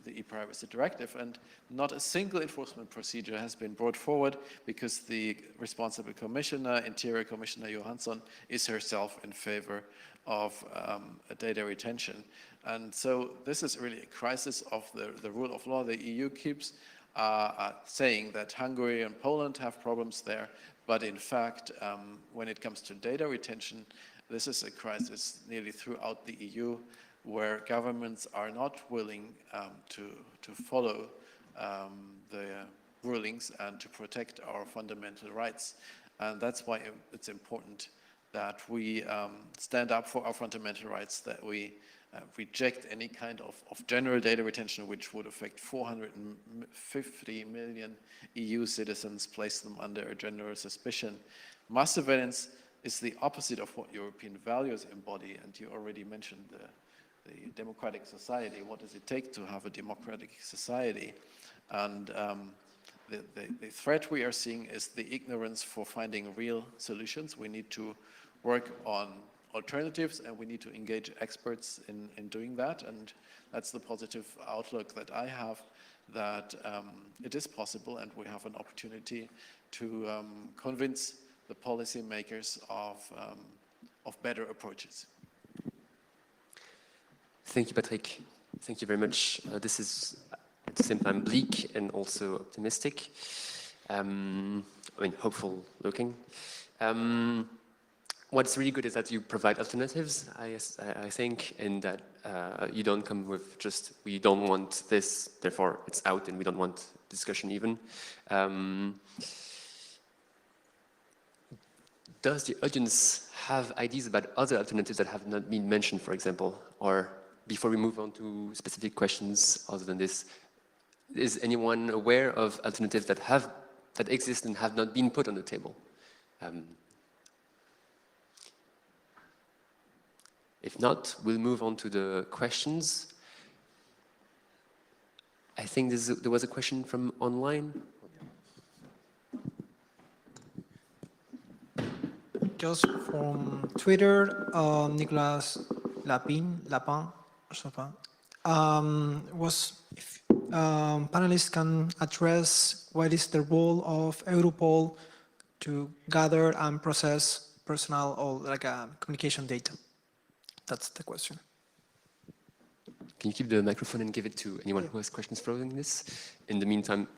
the e-privacy directive, and not a single enforcement procedure has been brought forward because the responsible commissioner, Interior Commissioner Johansson, is herself in favor of data retention. And so this is really a crisis of the rule of law. The EU keeps saying that Hungary and Poland have problems there, but in fact, when it comes to data retention, this is a crisis nearly throughout the EU, where governments are not willing to follow the rulings and to protect our fundamental rights. And that's why it's important that we stand up for our fundamental rights, that we reject any kind of general data retention which would affect 450 million EU citizens, place them under a general suspicion. Mass surveillance is the opposite of what European values embody, and you already mentioned the democratic society. What does it take to have a democratic society? And the threat we are seeing is the ignorance for finding real solutions. We need to work on alternatives, and we need to engage experts in doing that. And that's the positive outlook that I have, that it is possible, and we have an opportunity to convince the policymakers of better approaches. Thank you, Patrick. Thank you very much. This is at the same time bleak and also optimistic. I mean, hopeful looking. What's really good is that you provide alternatives, I think, and that you don't come with just, we don't want this, therefore it's out and we don't want discussion even. Does the audience have ideas about other alternatives that have not been mentioned, for example? Or before we move on to specific questions other than this, is anyone aware of alternatives that exist and have not been put on the table? If not, we'll move on to the questions. I think there was a question from online. Just from Twitter, Nicolas Lapin, or something, was if panelists can address what is the role of Europol to gather and process personal or like communication data. That's the question. Can you keep the microphone and give it to anyone who has questions following this? In the meantime,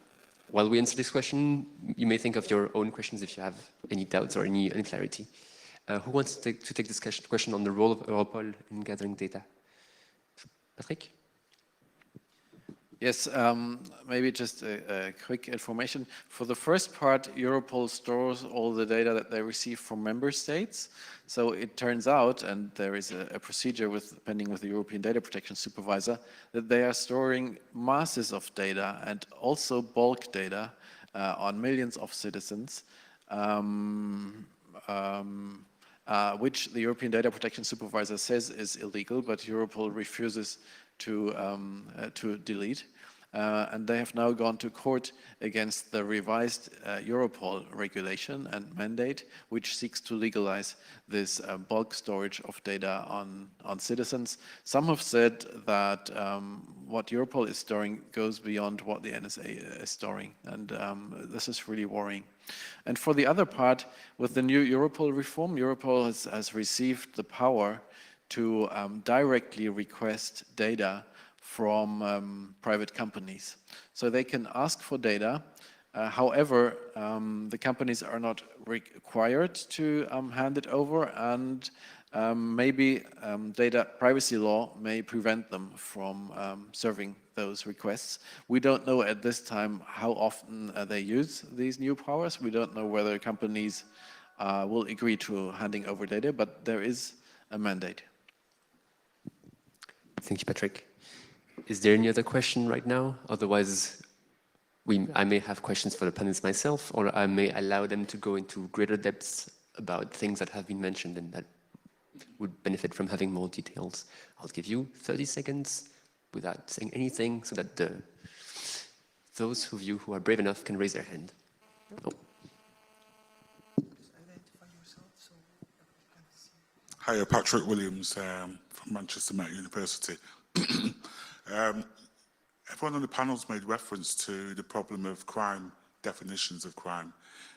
while we answer this question, you may think of your own questions if you have any doubts or any unclarity. Who wants to take this question on the role of Europol in gathering data? Patrick? Yes, maybe just a quick information. For the first part, Europol stores all the data that they receive from member states. So it turns out, and there is a procedure pending with the European Data Protection Supervisor, that they are storing masses of data and also bulk data on millions of citizens, which the European Data Protection Supervisor says is illegal, but Europol refuses to delete. And they have now gone to court against the revised Europol regulation and mandate, which seeks to legalize this bulk storage of data on citizens. Some have said that what Europol is storing goes beyond what the NSA is storing, and this is really worrying. And for the other part, with the new Europol reform, Europol has received the power to directly request data from private companies. So they can ask for data. However, the companies are not required to hand it over, and maybe data privacy law may prevent them from serving those requests. We don't know at this time how often they use these new powers. We don't know whether companies will agree to handing over data, but there is a mandate. Thank you, Patrick. Is there any other question right now? Otherwise, I may have questions for the panelists myself, or I may allow them to go into greater depths about things that have been mentioned and that would benefit from having more details. I'll give you 30 seconds without saying anything so that those of you who are brave enough can raise their hand. Oh. Hi, Patrick Williams from Manchester Met University. Everyone on the panel's made reference to the problem of crime, definitions of crime.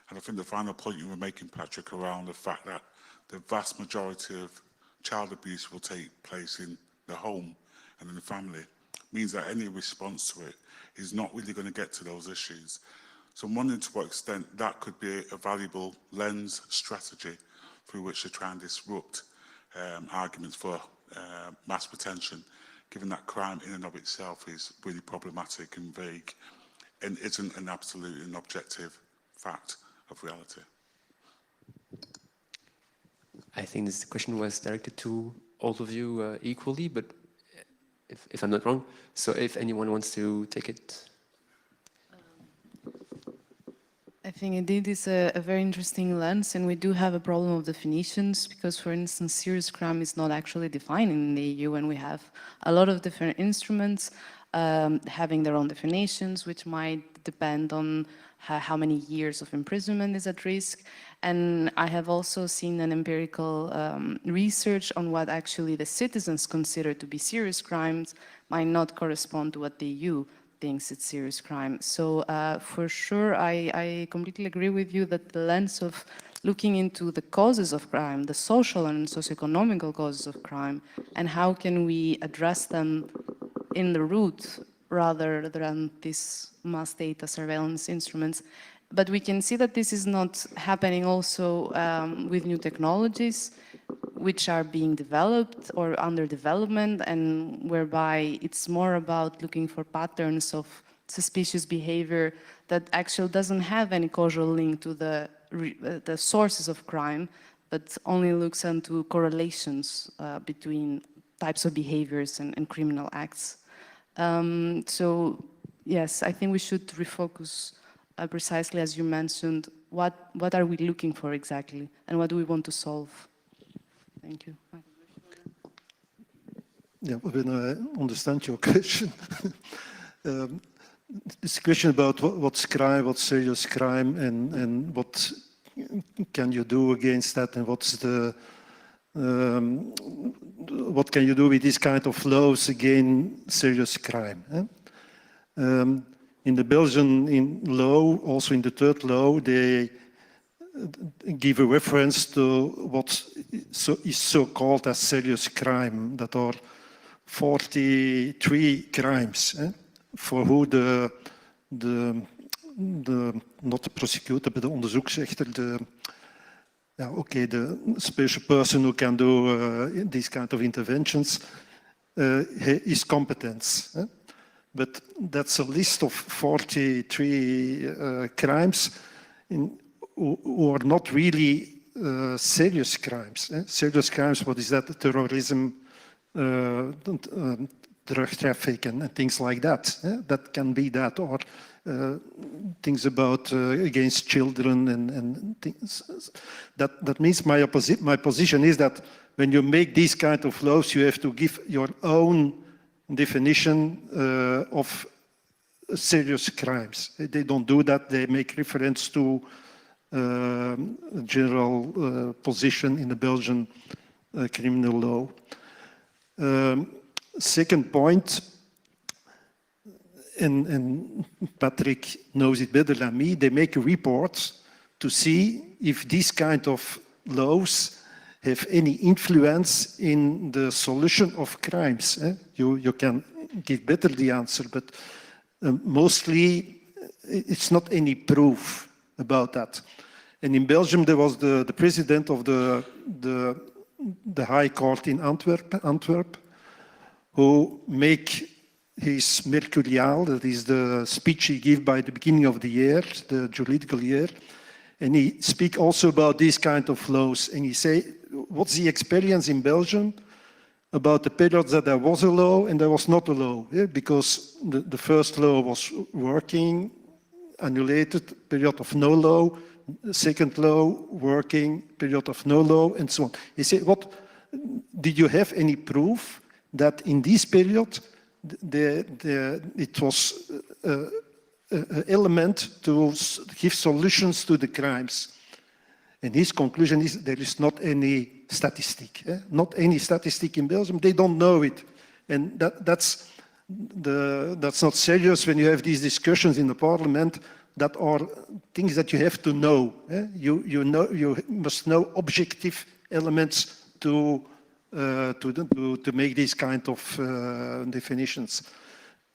And I think the final point you were making, Patrick, around the fact that the vast majority of child abuse will take place in the home and in the family, means that any response to it is not really going to get to those issues. So I'm wondering to what extent that could be a valuable lens strategy through which to try and disrupt arguments for mass retention, given that crime in and of itself is really problematic and vague and isn't an absolute and objective fact of reality. I think this question was directed to all of you equally, but if I'm not wrong, so if anyone wants to take it. I think indeed it's a very interesting lens, and we do have a problem of definitions because, for instance, serious crime is not actually defined in the EU, and we have a lot of different instruments having their own definitions, which might depend on how many years of imprisonment is at risk. And I have also seen an empirical research on what actually the citizens consider to be serious crimes might not correspond to what the EU thinks it's serious crime. So for sure, I completely agree with you that the lens of looking into the causes of crime, the social and socioeconomical causes of crime, and how can we address them in the root rather than these mass data surveillance instruments. But we can see that this is not happening also with new technologies which are being developed or under development, and whereby it's more about looking for patterns of suspicious behavior that actually doesn't have any causal link to the sources of crime, but only looks into correlations between types of behaviors and criminal acts. So yes, I think we should refocus precisely as you mentioned, what are we looking for exactly, and what do we want to solve? Thank you. Yeah, when I understand your question, it's a question about what's crime, what's serious crime, and what can you do against that, and what's the what can you do with these kind of laws against serious crime? In the Belgian law, also in the third law, they give a reference to what is so-called as serious crime, that are 43 crimes for who not the prosecutor, but the onderzoeksrechter, the special person who can do these kind of interventions is competence. But that's a list of 43 crimes who are not really serious crimes. Serious crimes, what is that? Terrorism, drug traffic and things like that. That can be that, or things about against children and things. That means my position is that when you make these kind of laws, you have to give your own definition of serious crimes. They don't do that. They make reference to general position in the Belgian criminal law. Second point, and Patrick knows it better than me, they make reports to see if these kind of laws have any influence in the solution of crimes. You can give better the answer, but mostly it's not any proof about that. And in Belgium, there was the president of the High Court in Antwerp, who make his mercurial, that is the speech he gave by the beginning of the year, the juridical year, and he speak also about these kind of laws. And he say, what's the experience in Belgium about the periods that there was a law and there was not a law? Because the first law was working, annullated, period of no law, second law, working, period of no law, and so on. He said, what, did you have any proof that in this period it was an element to give solutions to the crimes? And his conclusion is there is not any statistic, not any statistic in Belgium. They don't know it, and that's not serious when you have these discussions in the parliament. That are things that you have to know. You must know objective elements to make these kind of definitions.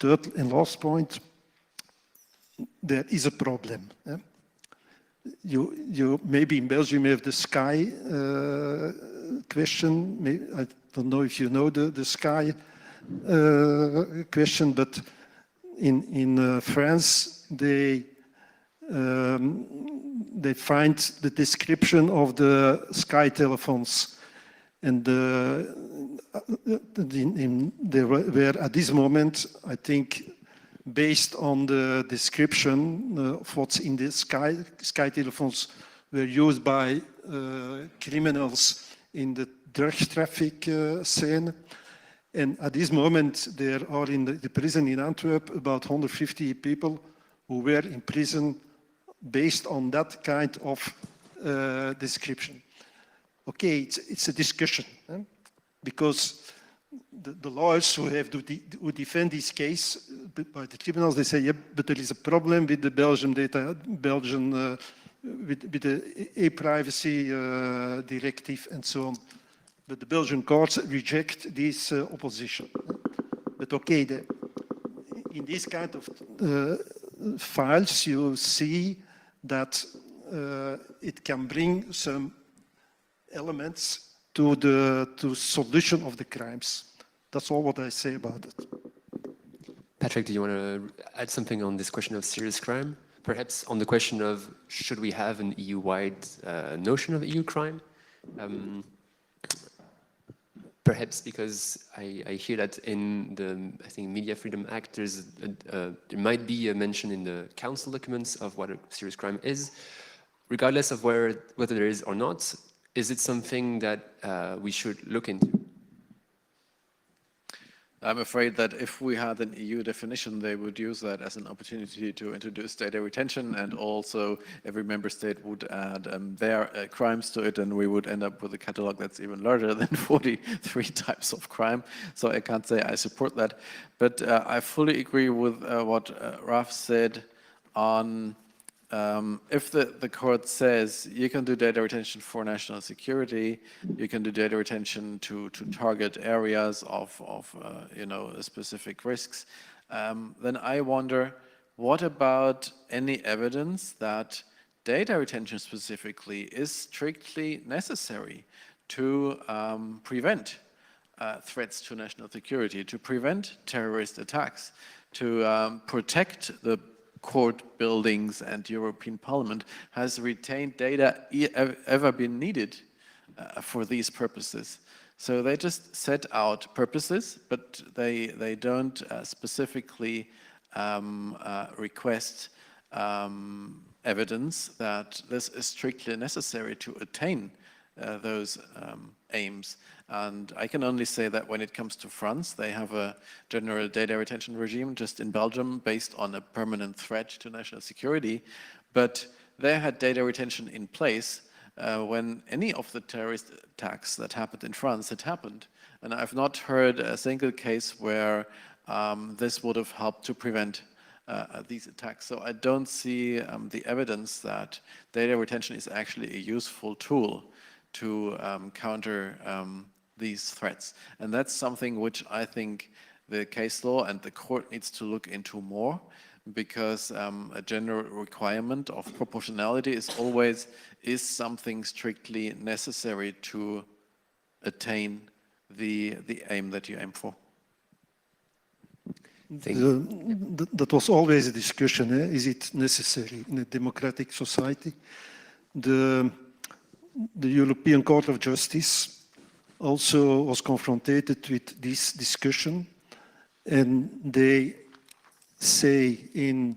Third and last point, there is a problem. You maybe in Belgium you have the sky question. I don't know if you know the sky question, but in France they find the description of the sky telephones, and they were at this moment, I think, based on the description of what's in the sky telephones were used by criminals in the drug traffic scene. And at this moment, there are in the prison in Antwerp about 150 people who were in prison based on that kind of description. Okay, it's a discussion, because the lawyers who defend this case by the tribunals, they say, yeah, but there is a problem with the Belgian with the e-privacy directive and so on. But the Belgian courts reject this opposition. But okay, in this kind of files, you see that it can bring some elements to the solution of the crimes. That's all what I say about it. Patrick, do you want to add something on this question of serious crime? Perhaps on the question of should we have an EU-wide notion of EU crime? Perhaps because I hear that in the, I think, Media Freedom Act, there might be a mention in the council documents of what a serious crime is. Regardless of whether there is or not, is it something that we should look into? I'm afraid that if we had an EU definition, they would use that as an opportunity to introduce data retention, and also every member state would add their crimes to it, and we would end up with a catalog that's even larger than 43 types of crime. So I can't say I support that. But I fully agree with what Raf said on if the court says you can do data retention for national security, you can do data retention to target areas of you know, specific risks, then I wonder, what about any evidence that data retention specifically is strictly necessary to prevent threats to national security, to prevent terrorist attacks, to protect the court buildings and European Parliament? Has retained data ever been needed for these purposes? So they just set out purposes, but they don't specifically request evidence that this is strictly necessary to attain those aims. And I can only say that when it comes to France, they have a general data retention regime just in Belgium based on a permanent threat to national security. But they had data retention in place when any of the terrorist attacks that happened in France had happened. And I've not heard a single case where this would have helped to prevent these attacks. So I don't see the evidence that data retention is actually a useful tool to counter these threats. And that's something which I think the case law and the court needs to look into more, because a general requirement of proportionality is always, is something strictly necessary to attain the aim that you aim for. That was always a discussion, eh? Is it necessary in a democratic society? The European Court of Justice also was confronted with this discussion, and they say in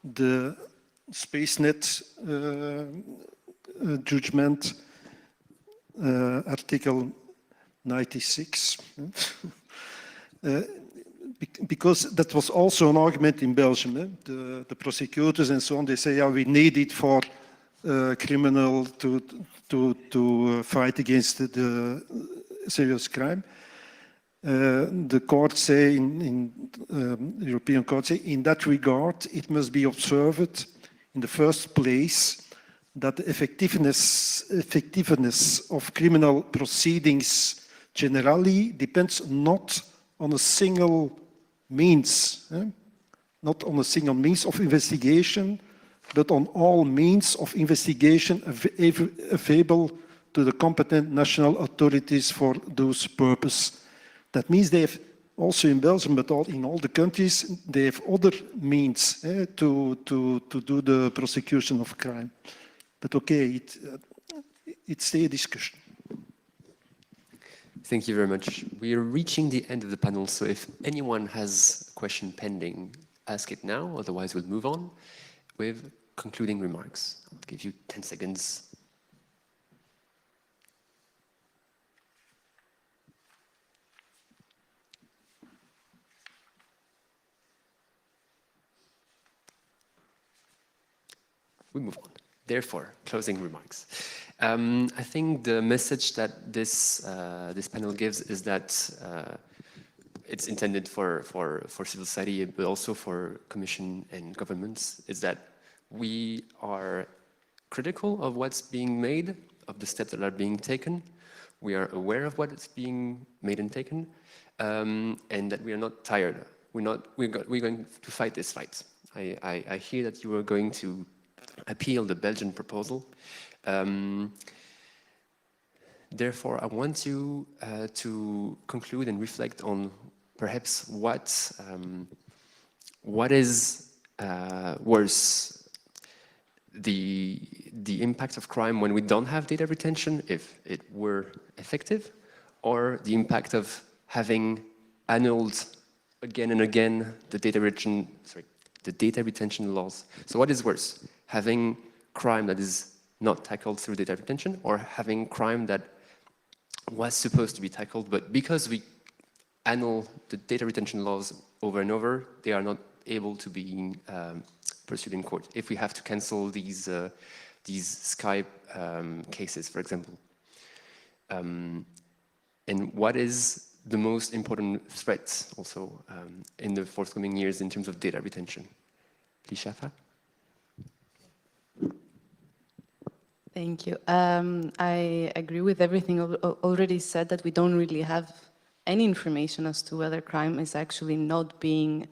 the SpaceNet judgment, Article 96, because that was also an argument in Belgium. Eh? The prosecutors and so on, they say, yeah, we need it for criminal to fight against the serious crime. The court say, European court say, in that regard, it must be observed in the first place that the effectiveness of criminal proceedings generally depends not on a single means, not on a single means of investigation, but on all means of investigation available to the competent national authorities for those purposes. That means they have also in Belgium, but in all the countries, they have other means to do the prosecution of crime. But okay, it's a discussion. Thank you very much. We are reaching the end of the panel, so if anyone has a question pending, ask it now, otherwise we'll move on with concluding remarks. I'll give you 10 seconds. We move on. Therefore, closing remarks. I think the message that this panel gives is that it's intended for civil society, but also for Commission and governments, is that we are critical of what's being made, of the steps that are being taken. We are aware of what is being made and taken, and that we are not tired. We're going to fight this fight. I hear that you are going to appeal the Belgian proposal. Therefore, I want you to conclude and reflect on perhaps what is worse, the impact of crime when we don't have data retention, if it were effective, or the impact of having annulled again and again the data retention laws. So what is worse? Having crime that is not tackled through data retention, or having crime that was supposed to be tackled, but because we annul the data retention laws over and over, they are not able to be pursued in court. If we have to cancel these Skype cases, for example. And what is the most important threats also in the forthcoming years in terms of data retention? Please, Shafa. Thank you. I agree with everything already said, that we don't really have any information as to whether crime is actually not being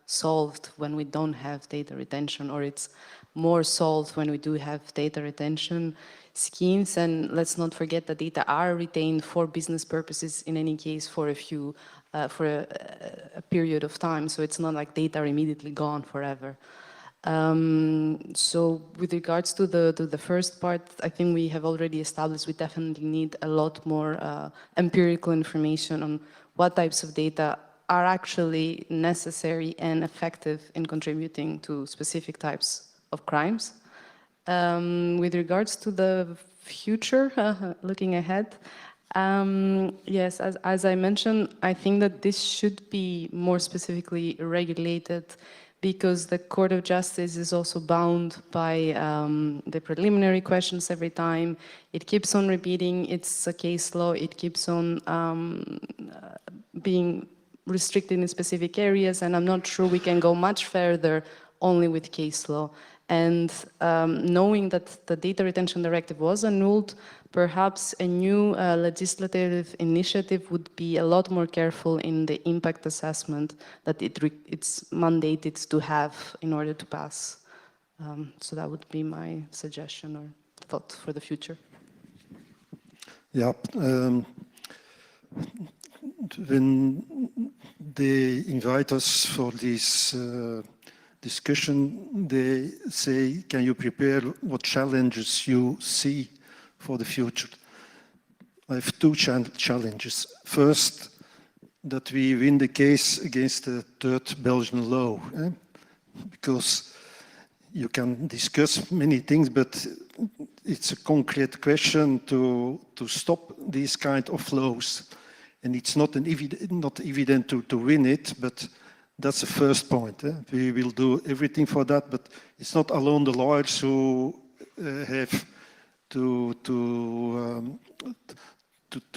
solved when we don't have data retention, or it's more solved when we do have data retention schemes. And let's not forget that data are retained for business purposes in any case for a period of time. So it's not like data are immediately gone forever. So with regards to the first part, I think we have already established we definitely need a lot more empirical information on what types of data are actually necessary and effective in contributing to specific types of crimes. With regards to the future, looking ahead, yes, as I mentioned, I think that this should be more specifically regulated, because the Court of Justice is also bound by the preliminary questions every time. It keeps on repeating, it's a case law, it keeps on being restricted in specific areas, and I'm not sure we can go much further only with case law. And knowing that the Data Retention Directive was annulled, perhaps a new legislative initiative would be a lot more careful in the impact assessment that it's mandated to have in order to pass. So that would be my suggestion or thought for the future. Yeah, when they invite us for this discussion, they say, can you prepare what challenges you see for the future? I have two challenges. First, that we win the case against the third Belgian law, because you can discuss many things, but it's a concrete question to stop these kind of laws. And it's not evident to win it, but that's the first point. We will do everything for that, but it's not alone the lawyers who have to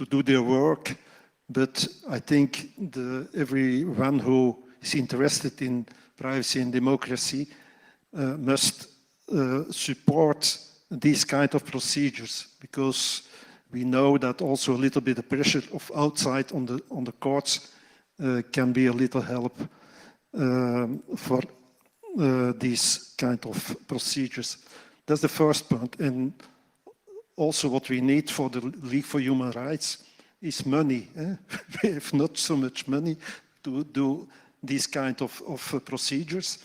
do their work, but I think everyone who is interested in privacy and democracy must support these kind of procedures, because we know that also a little bit of pressure of outside on the courts can be a little help for these kind of procedures. That's the first point. And also what we need for the League for Human Rights is money. We have not so much money to do these kind of procedures.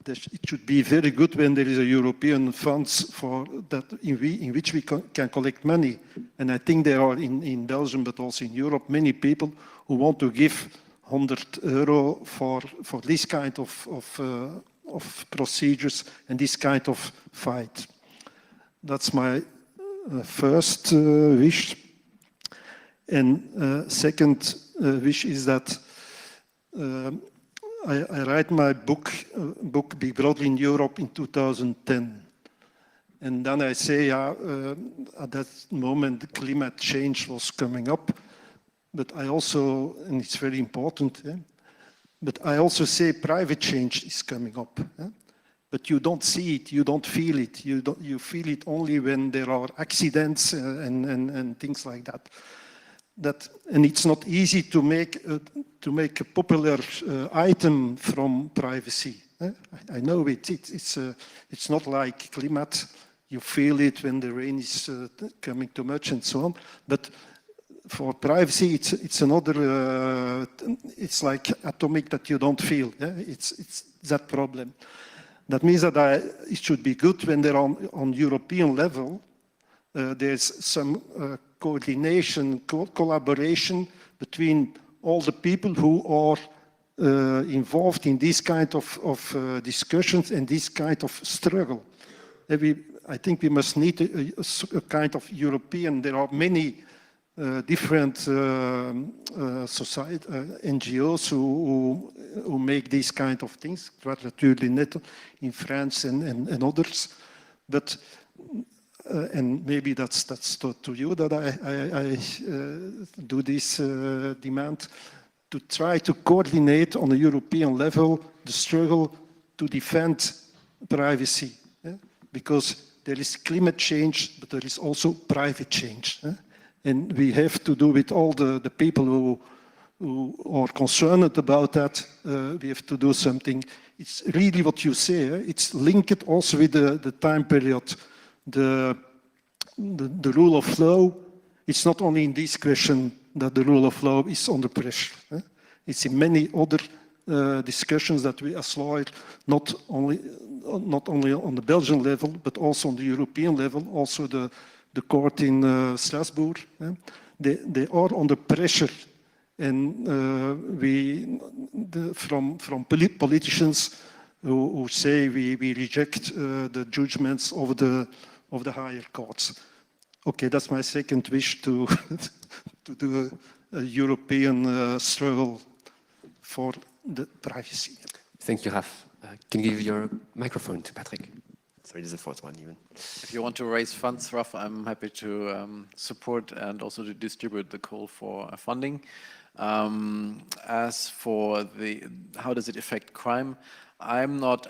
It should be very good when there is a European funds for that in which we can collect money. And I think there are in Belgium, but also in Europe, many people who want to give €100 for this kind of procedures and this kind of fight. That's my first wish. And second wish is that I write my book Big Brother in Europe in 2010. And then I say, at that moment, climate change was coming up. But I also, and it's very important, but I also say private change is coming up. But you don't see it, you don't feel it. You feel it only when there are accidents and things like that. And it's not easy to make a popular item from privacy. I know it. It's not like climate. You feel it when the rain is coming too much and so on. But for privacy, it's another. It's like atomic that you don't feel. It's that problem. That means that it should be good when they're on European level. There's some coordination, collaboration between all the people who are involved in this kind of discussions and this kind of struggle. I think we must need a kind of European. There are many different society, NGO's who make these kind of things, Quadrature Net in France and others. But and maybe that's to you that I do this demand to try to coordinate on a European level the struggle to defend privacy, because there is climate change, but there is also private change. And we have to do with all the people who are concerned about that. We have to do something. It's really what you say. It's linked also with the time period. The rule of law, it's not only in this question that the rule of law is under pressure. It's in many other discussions that we as lawyers, not only on the Belgian level, but also on the European level, also the court in Strasbourg, they are under pressure. And from politicians who say we reject the judgments of the higher courts. Okay, that's my second wish to do a European struggle for the privacy. Thank you, Raf. Can you give your microphone to Patrick? Sorry, this is the fourth one even. If you want to raise funds, Raf, I'm happy to support and also to distribute the call for funding. As for how does it affect crime, I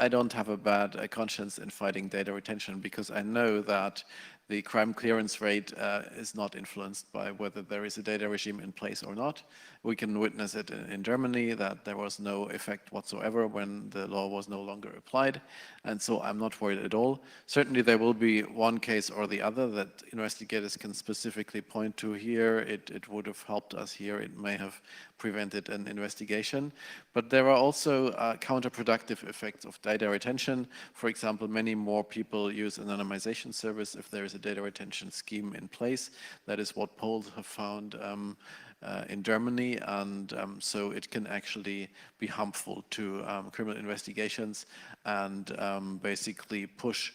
don't have a bad conscience in fighting data retention, because I know that the crime clearance rate is not influenced by whether there is a data regime in place or not. We can witness it in Germany that there was no effect whatsoever when the law was no longer applied. And so I'm not worried at all. Certainly there will be one case or the other that investigators can specifically point to here. It would have helped us here. It may have prevented an investigation. But there are also counterproductive effects of data retention. For example, many more people use anonymization service if there is a data retention scheme in place. That is what polls have found in Germany, and so it can actually be harmful to criminal investigations and basically push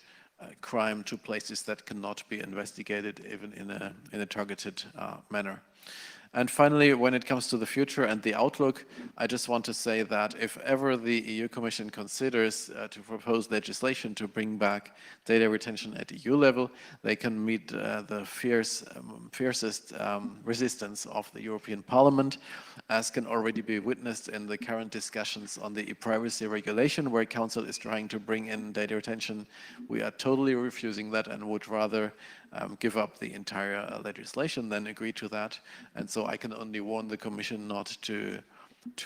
crime to places that cannot be investigated even in a targeted manner. And finally, when it comes to the future and the outlook, I just want to say that if ever the EU Commission considers to propose legislation to bring back data retention at EU level, they can meet the fiercest resistance of the European Parliament, as can already be witnessed in the current discussions on the e-privacy regulation, where Council is trying to bring in data retention. We are totally refusing that and would rather give up the entire legislation than agree to that. And so I can only warn the Commission not to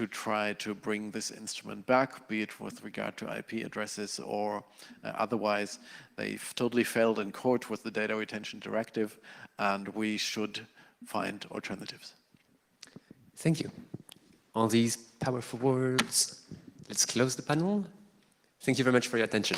try to bring this instrument back, be it with regard to IP addresses or otherwise. They've totally failed in court with the data retention directive, and we should find alternatives. Thank you. All these powerful words. Let's close the panel. Thank you very much for your attention.